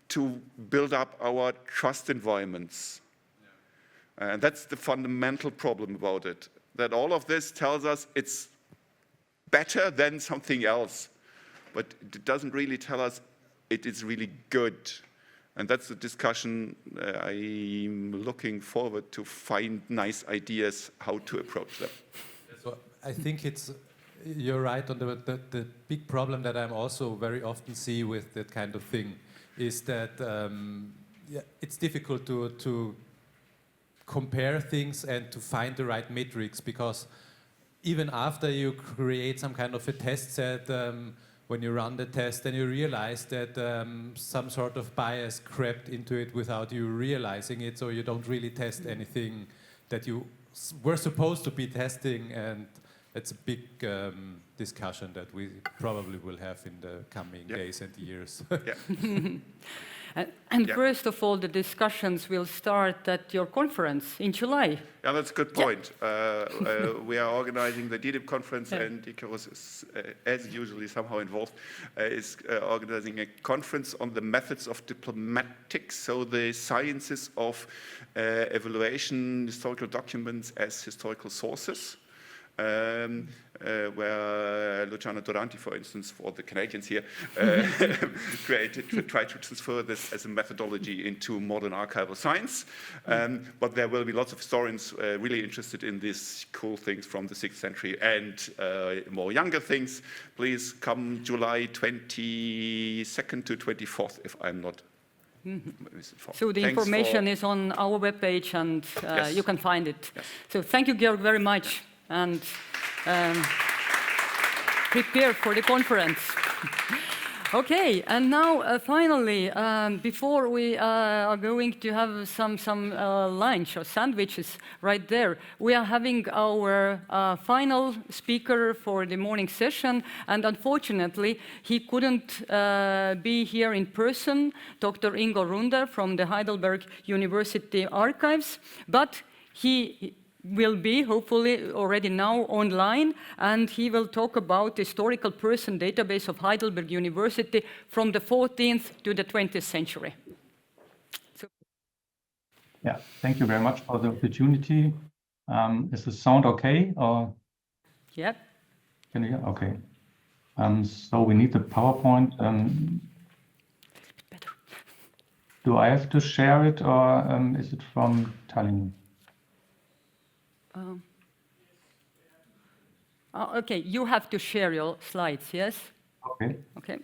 to build up our trust environments. And that's the fundamental problem about it, that all of this tells us it's better than something else, but it doesn't really tell us it is really good. And that's the discussion I'm looking forward to find nice ideas how to approach them. So I think you're right on the big problem that I'm also very often see with that kind of thing is that it's difficult to compare things and to find the right metrics, because even after you create some kind of a test set, when you run the test, then you realize that some sort of bias crept into it without you realizing it, so you don't really test anything that you were supposed to be testing, and it's a big discussion that we probably will have in the coming days and years. And first of all, the discussions will start at your conference in July. Yeah, that's a good point. We are organizing the DiDip conference, and ICARUS is, as usually, somehow involved, is organizing a conference on the methods of diplomatics, so the sciences of evaluation historical documents as historical sources. Where Luciano Duranti, for instance, for the Canadians here, tried to transfer this as a methodology into modern archival science. But there will be lots of historians really interested in these cool things from the 6th century and more younger things. Please come July 22nd to 24th, if I'm not misinformed. So the information is on our webpage, and you can find it. Yes. So thank you, Georg, very much. And prepare for the conference. Okay, and now finally, before we are going to have some lunch or sandwiches right there, we are having our final speaker for the morning session, and unfortunately, he couldn't be here in person, Dr. Ingo Runde from the Heidelberg University Archives, but he will be hopefully already now online, and he will talk about the historical person database of Heidelberg University from the 14th to the 20th century. Yeah, thank you very much for the opportunity. Is the sound okay? Or yeah. Can you hear? Okay. So we need the PowerPoint. Do I have to share it, or is it from Tallinn? Okay, you have to share your slides, yes? Okay. Okay.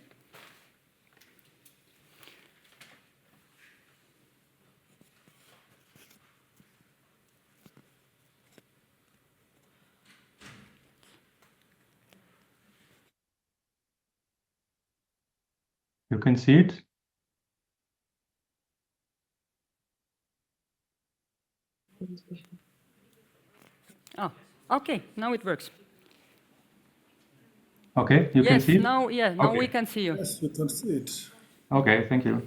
You can see it? Oh, okay, now it works. Okay, you can see it? Now okay. we can see you. Yes, we can see it. Okay, thank you.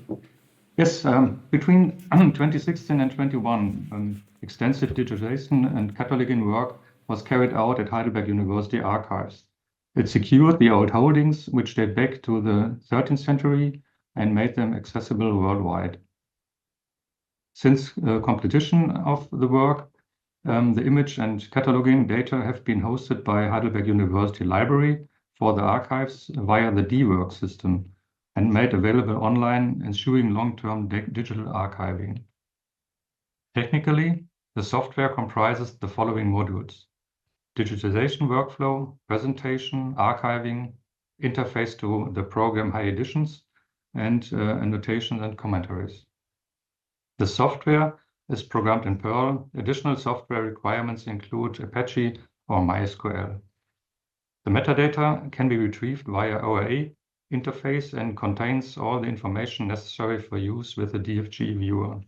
Yes, between 2016 and 21, extensive digitization and cataloging work was carried out at Heidelberg University Archives. It secured the old holdings, which date back to the 13th century, and made them accessible worldwide. Since completion of the work, the image and cataloging data have been hosted by Heidelberg University Library for the archives via the DWork system and made available online, ensuring long-term digital archiving. Technically, the software comprises the following modules: digitization workflow, presentation, archiving, interface to the program High Editions, and annotations and commentaries. The software is programmed in Perl. Additional software requirements include Apache or MySQL. The metadata can be retrieved via ORA interface and contains all the information necessary for use with the DFG viewer.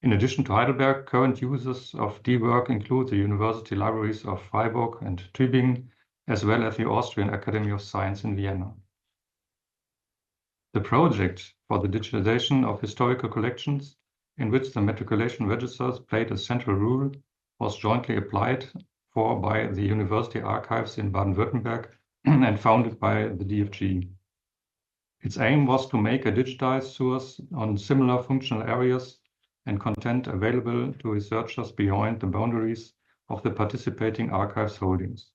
In addition to Heidelberg, current users of DWork include the university libraries of Freiburg and Tübingen, as well as the Austrian Academy of Science in Vienna. The project for the digitization of historical collections, in which the matriculation registers played a central role, was jointly applied for by the University Archives in Baden-Württemberg and founded by the DFG. Its aim was to make a digitized source on similar functional areas and content available to researchers beyond the boundaries of the participating archives holdings.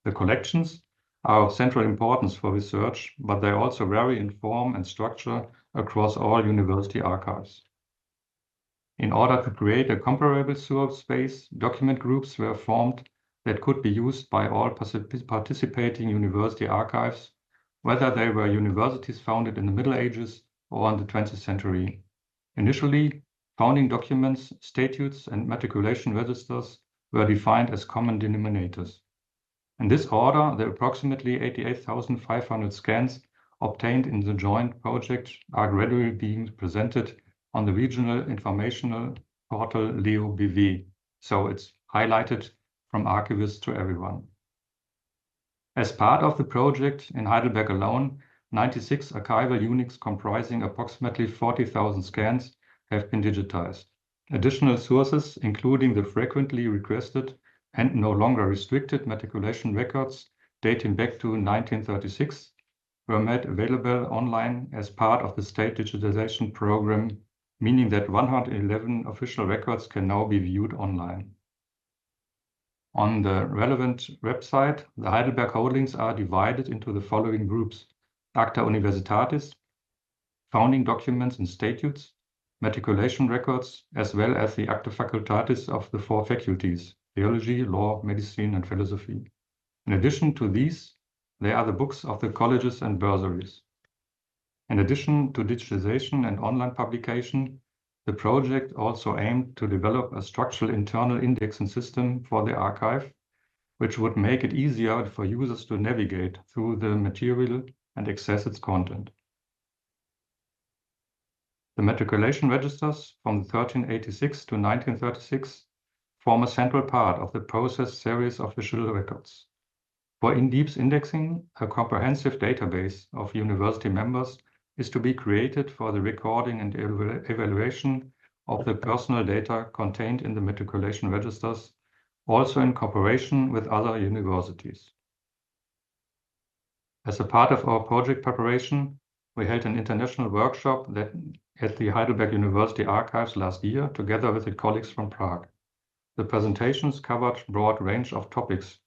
The collections are of central importance for research, but they also vary in form and structure across all university archives. In order to create a comparable source space, document groups were formed that could be used by all participating university archives, whether they were universities founded in the Middle Ages or in the 20th century. Initially, founding documents, statutes, and matriculation registers were defined as common denominators. In this order, the approximately 88,500 scans obtained in the joint project are gradually being presented on the regional informational portal LeoBW, so it's highlighted from archivists to everyone. As part of the project, in Heidelberg alone, 96 archival units comprising approximately 40,000 scans have been digitized. Additional sources, including the frequently requested and no longer restricted matriculation records dating back to 1936, were made available online as part of the state digitization program, meaning that 111 official records can now be viewed online. On the relevant website, the Heidelberg holdings are divided into the following groups: Acta Universitatis, founding documents and statutes, matriculation records, as well as the Acta Facultatis of the 4 faculties: theology, law, medicine, and philosophy. In addition to these, there are the books of the colleges and bursaries. In addition to digitization and online publication, the project also aimed to develop a structural internal indexing system for the archive, which would make it easier for users to navigate through the material and access its content. The matriculation registers from 1386 to 1936 form a central part of the processed series of official records. For DiDip's indexing, a comprehensive database of university members is to be created for the recording and evaluation of the personal data contained in the matriculation registers, also in cooperation with other universities. As a part of our project preparation, we held an international workshop at the Heidelberg University Archives last year, together with the colleagues from Prague. The presentations covered a broad range of topics.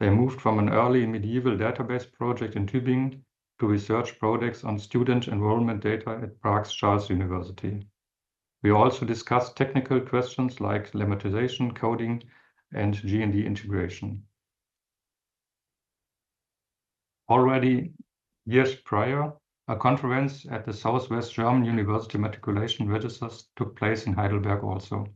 They moved from an early medieval database project in Tübingen to research projects on student enrollment data at Prague's Charles University. We also discussed technical questions like lemmatization, coding, and G&D integration. Already years prior, a conference at the Southwest German University Matriculation Registers took place in Heidelberg also,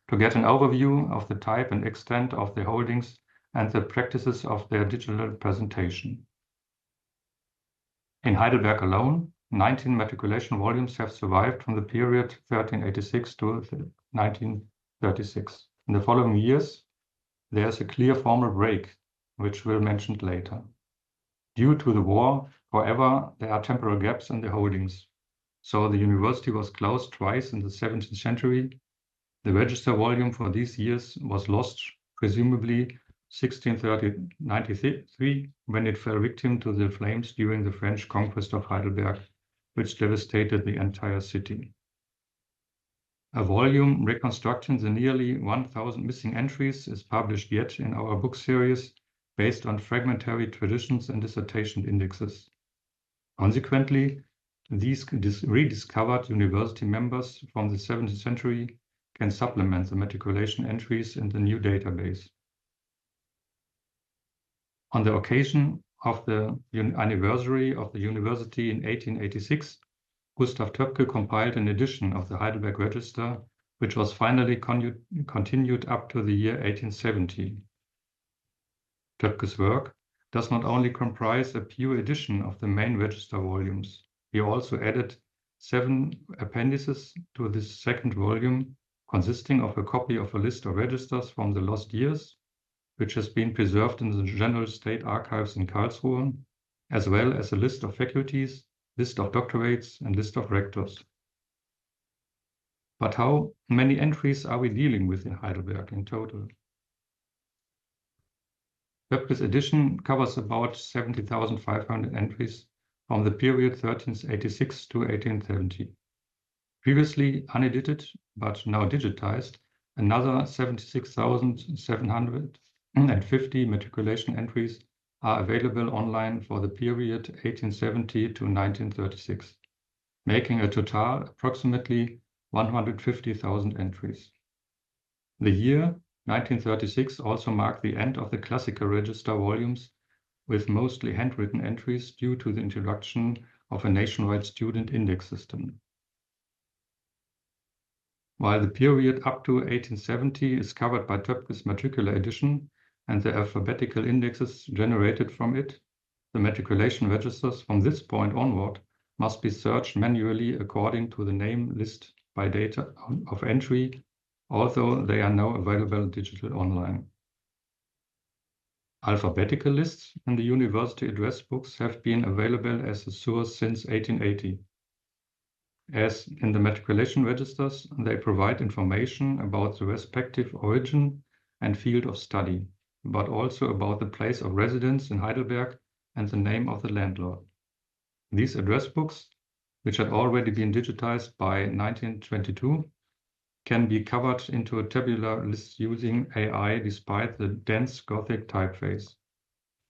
to get an overview of the type and extent of the holdings and the practices of their digital presentation. In Heidelberg alone, 19 matriculation volumes have survived from the period 1386 to 1936. In the following years, there is a clear formal break, which we'll mention later. Due to the war, however, there are temporal gaps in the holdings. So the university was closed twice in the 17th century. The register volume for these years was lost, presumably 1693, when it fell victim to the flames during the French conquest of Heidelberg, which devastated the entire city. A volume reconstructing the nearly 1,000 missing entries is published yet in our book series based on fragmentary traditions and dissertation indexes. Consequently, these rediscovered university members from the 17th century can supplement the matriculation entries in the new database. On the occasion of the anniversary of the university in 1886, Gustav Töpke compiled an edition of the Heidelberg Register, which was finally continued up to the year 1870. Töpke's work does not only comprise a pure edition of the main register volumes. He also added 7 appendices to this second volume, consisting of a copy of a list of registers from the lost years, which has been preserved in the General State Archives in Karlsruhe, as well as a list of faculties, list of doctorates, and list of rectors. But how many entries are we dealing with in Heidelberg in total? Töpke's edition covers about 70,500 entries from the period 1386 to 1870. Previously unedited, but now digitized, another 76,750 matriculation entries are available online for the period 1870 to 1936, making a total approximately 150,000 entries. The year 1936 also marked the end of the classical register volumes with mostly handwritten entries due to the introduction of a nationwide student index system. While the period up to 1870 is covered by Töpke's matricular edition and the alphabetical indexes generated from it, the matriculation registers from this point onward must be searched manually according to the name list by data of entry, although they are now available digital online. Alphabetical lists in the university address books have been available as a source since 1880. As in the matriculation registers, they provide information about the respective origin and field of study, but also about the place of residence in Heidelberg and the name of the landlord. These address books, which had already been digitized by 1922, can be covered into a tabular list using AI despite the dense Gothic typeface.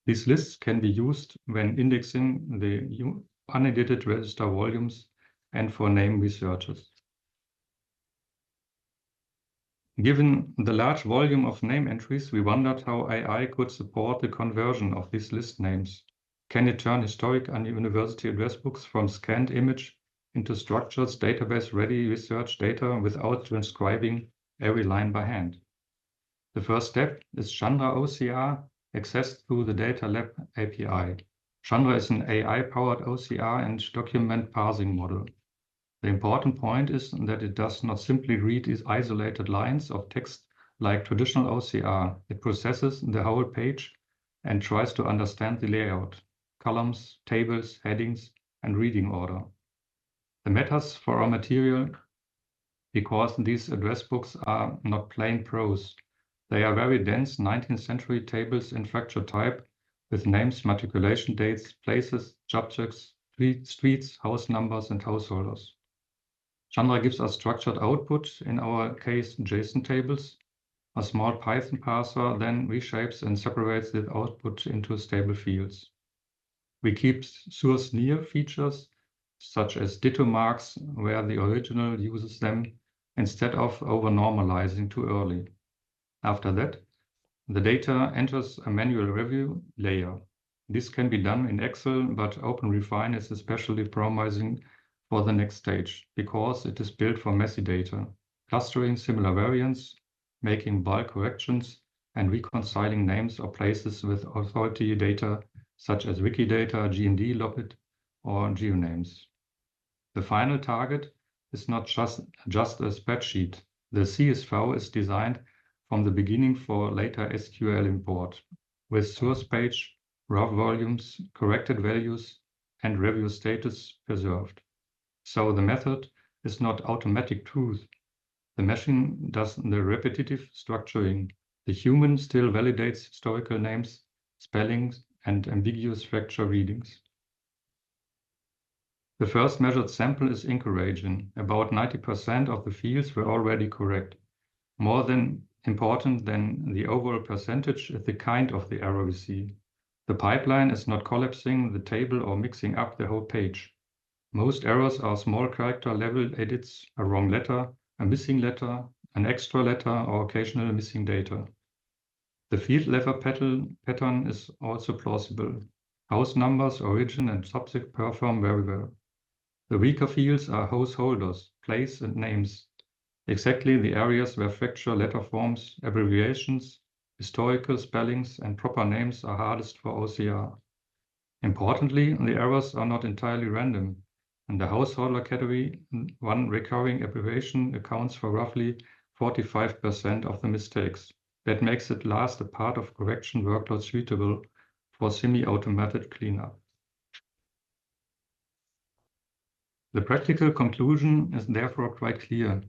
These lists can be used when indexing the unedited register volumes and for name researches. Given the large volume of name entries, we wondered how AI could support the conversion of these list names. Can it turn historic and university address books from scanned image into structured database-ready research data without transcribing every line by hand? The first step is Chandra OCR, accessed through the Data Lab API. Chandra is an AI-powered OCR and document parsing model. The important point is that it does not simply read these isolated lines of text like traditional OCR. It processes the whole page and tries to understand the layout, columns, tables, headings, and reading order. That matters for our material because these address books are not plain prose. They are very dense 19th century tables in fracture type with names, matriculation dates, places, subjects, streets, house numbers, and householders. Chandra gives us structured output, in our case JSON tables. A small Python parser then reshapes and separates the output into stable fields. We keep source near features, such as ditto marks, where the original uses them, instead of over-normalizing too early. After that, the data enters a manual review layer. This can be done in Excel, but OpenRefine is especially promising for the next stage, because it is built for messy data, clustering similar variants, making bulk corrections, and reconciling names or places with authority data, such as Wikidata, GND, Lopit, or GeoNames. The final target is not just a spreadsheet. The CSV is designed from the beginning for later SQL import, with source page, rough volumes, corrected values, and review status preserved. So the method is not automatic truth. The machine does the repetitive structuring. The human still validates historical names, spellings, and ambiguous fracture readings. The first measured sample is encouraging. About 90% of the fields were already correct. More important than the overall percentage is the kind of the error we see. The pipeline is not collapsing the table or mixing up the whole page. Most errors are small character level edits, a wrong letter, a missing letter, an extra letter, or occasional missing data. The field level pattern is also plausible. House numbers, origin, and subject perform very well. The weaker fields are householders, place, and names, exactly the areas where fracture letter forms, abbreviations, historical spellings, and proper names are hardest for OCR. Importantly, the errors are not entirely random. In the householder category, one recurring abbreviation accounts for roughly 45% of the mistakes. That makes it last a part of correction workload suitable for semi-automated cleanup. The practical conclusion is therefore quite clear.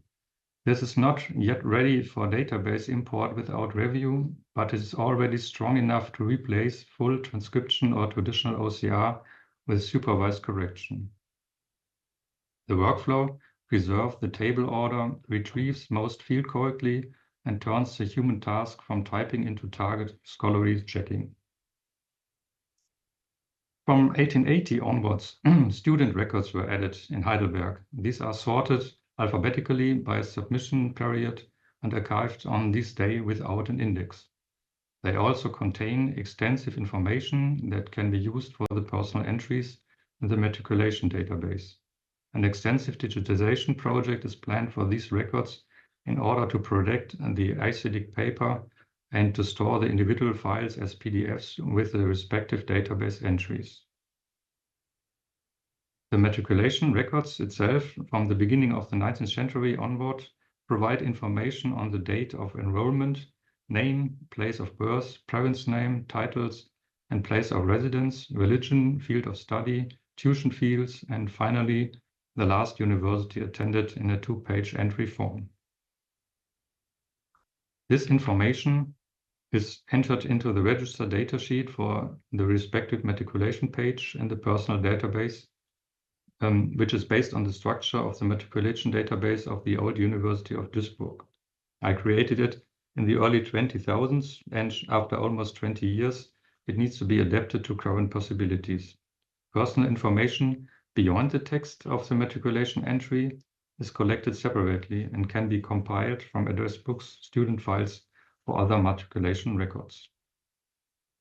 This is not yet ready for database import without review, but it is already strong enough to replace full transcription or traditional OCR with supervised correction. The workflow preserves the table order, retrieves most field correctly, and turns the human task from typing into target scholarly checking. From 1880 onwards, student records were added in Heidelberg. These are sorted alphabetically by submission period and archived on this day without an index. They also contain extensive information that can be used for the personal entries in the matriculation database. An extensive digitization project is planned for these records in order to protect the acidic paper and to store the individual files as PDFs with the respective database entries. The matriculation records itself, from the beginning of the 19th century onward, provide information on the date of enrollment, name, place of birth, parents' name, titles, and place of residence, religion, field of study, tuition fields, and finally, the last university attended in a 2-page entry form. This information is entered into the register datasheet for the respective matriculation page in the personal database, which is based on the structure of the matriculation database of the old University of Duisburg. I created it in the early 2000s, and after almost 20 years, it needs to be adapted to current possibilities. Personal information beyond the text of the matriculation entry is collected separately and can be compiled from address books, student files, or other matriculation records.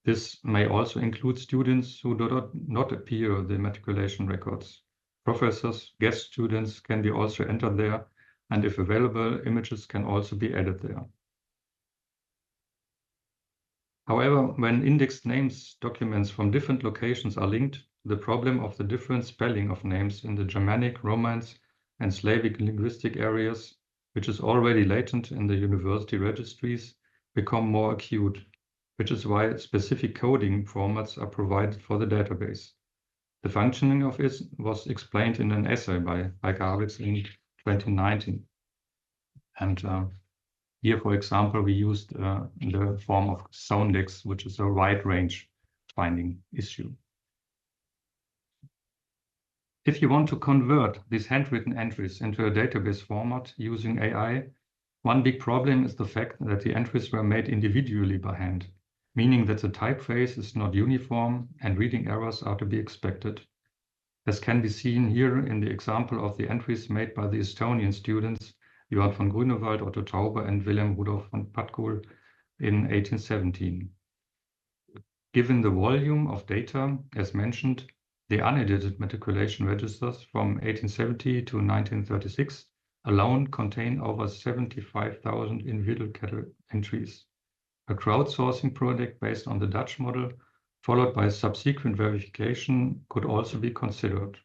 This may also include students who do not appear in the matriculation records. Professors, guest students can be also entered there, and if available, images can also be added there. However, when indexed names documents from different locations are linked, the problem of the different spelling of names in the Germanic, Romance, and Slavic linguistic areas, which is already latent in the university registries, become more acute, which is why specific coding formats are provided for the database. The functioning of it was explained in an essay by ICARUS in 2019. And here, for example, we used the form of Soundex, which is a wide range finding issue. If you want to convert these handwritten entries into a database format using AI, one big problem is the fact that the entries were made individually by hand, meaning that the typeface is not uniform and reading errors are to be expected. As can be seen here in the example of the entries made by the Estonian students Johann von Grünewald, Otto Tauber, and Wilhelm Rudolf von Patkul in 1817. Given the volume of data, as mentioned, the unedited matriculation registers from 1870 to 1936 alone contain over 75,000 individual entries. A crowdsourcing project based on the Dutch model, followed by subsequent verification, could also be considered.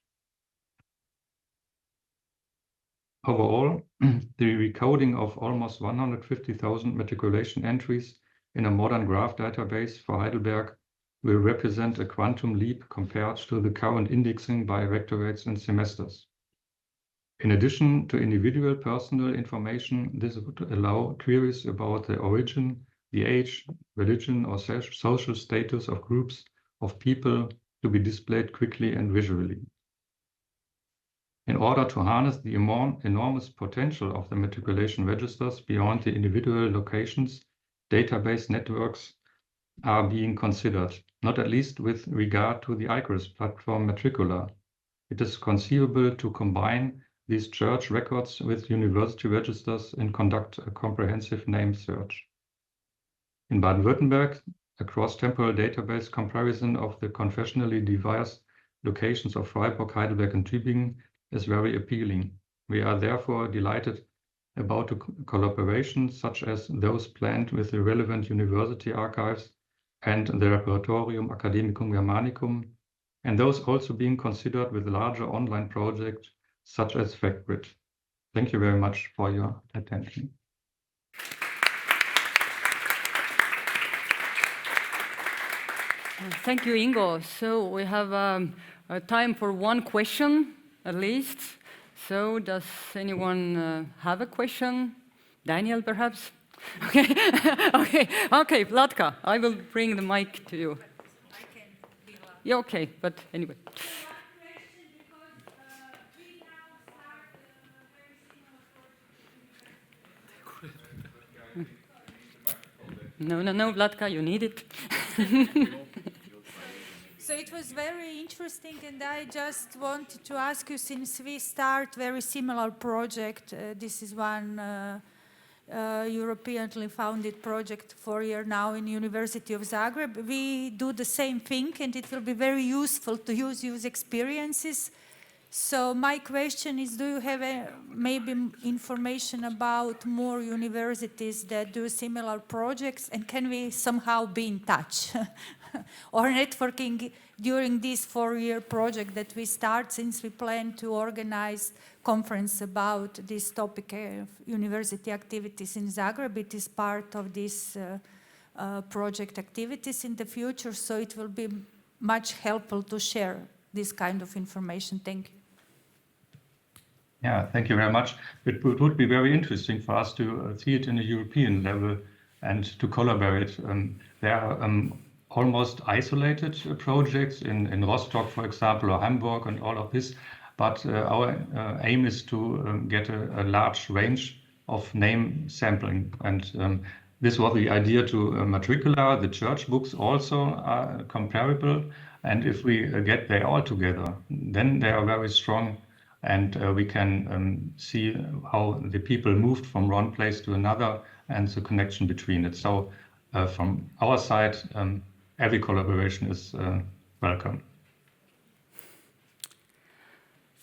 Overall, the recoding of almost 150,000 matriculation entries in a modern graph database for Heidelberg will represent a quantum leap compared to the current indexing by rectorates and semesters. In addition to individual personal information, this would allow queries about the origin, the age, religion, or social status of groups of people to be displayed quickly and visually. In order to harness the enormous potential of the matriculation registers beyond the individual locations, database networks are being considered, not at least with regard to the ICARUS platform Matricula. It is conceivable to combine these church records with university registers and conduct a comprehensive name search. In Baden-Württemberg, a cross-temporal database comparison of the confessionally diverse locations of Freiburg, Heidelberg, and Tübingen is very appealing. We are therefore delighted about collaborations such as those planned with the relevant university archives and the Repertorium Academicum Germanicum, and those also being considered with larger online projects such as FactGrid. Thank you very much for your attention. Thank you, Ingo. So we have time for one question, at least. So does anyone have a question? Daniel, perhaps? Okay, okay, Vlatka, I will bring the mic to you. I can be loud. Yeah, okay, but anyway. No, Vlatka, you need it. So it was very interesting, and I just wanted to ask you, since we start very similar project, this is one Europeanly founded project 4 years now in University of Zagreb. We do the same thing, and it will be very useful to use experiences. So my question is, do you have maybe information about more universities that do similar projects, and can we somehow be in touch or networking during this 4-year project that we start, since we plan to organize conference about this topic of university activities in Zagreb? It is part of this project activities in the future, so it will be much helpful to share this kind of information. Thank you. Yeah, thank you very much. It would be very interesting for us to see it in a European level and to collaborate. There are almost isolated projects in Rostock, for example, or Hamburg and all of this, but our aim is to get a large range of name sampling. And this was the idea to Matricular. The church books also are comparable. And if we get they all together, then they are very strong. And we can see how the people moved from one place to another and the connection between it. So from our side, every collaboration is welcome.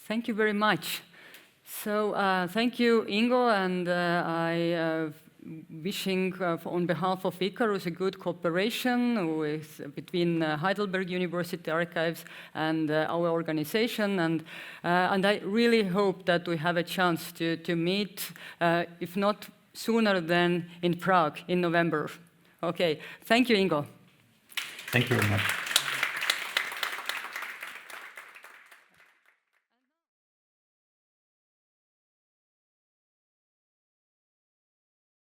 Thank you very much. So thank you, Ingo, and I wishing on behalf of ICARUS a good cooperation between Heidelberg University Archives and our organization, and I really hope that we have a chance to meet, if not sooner than in Prague in November. Okay, thank you, Ingo. Thank you very much.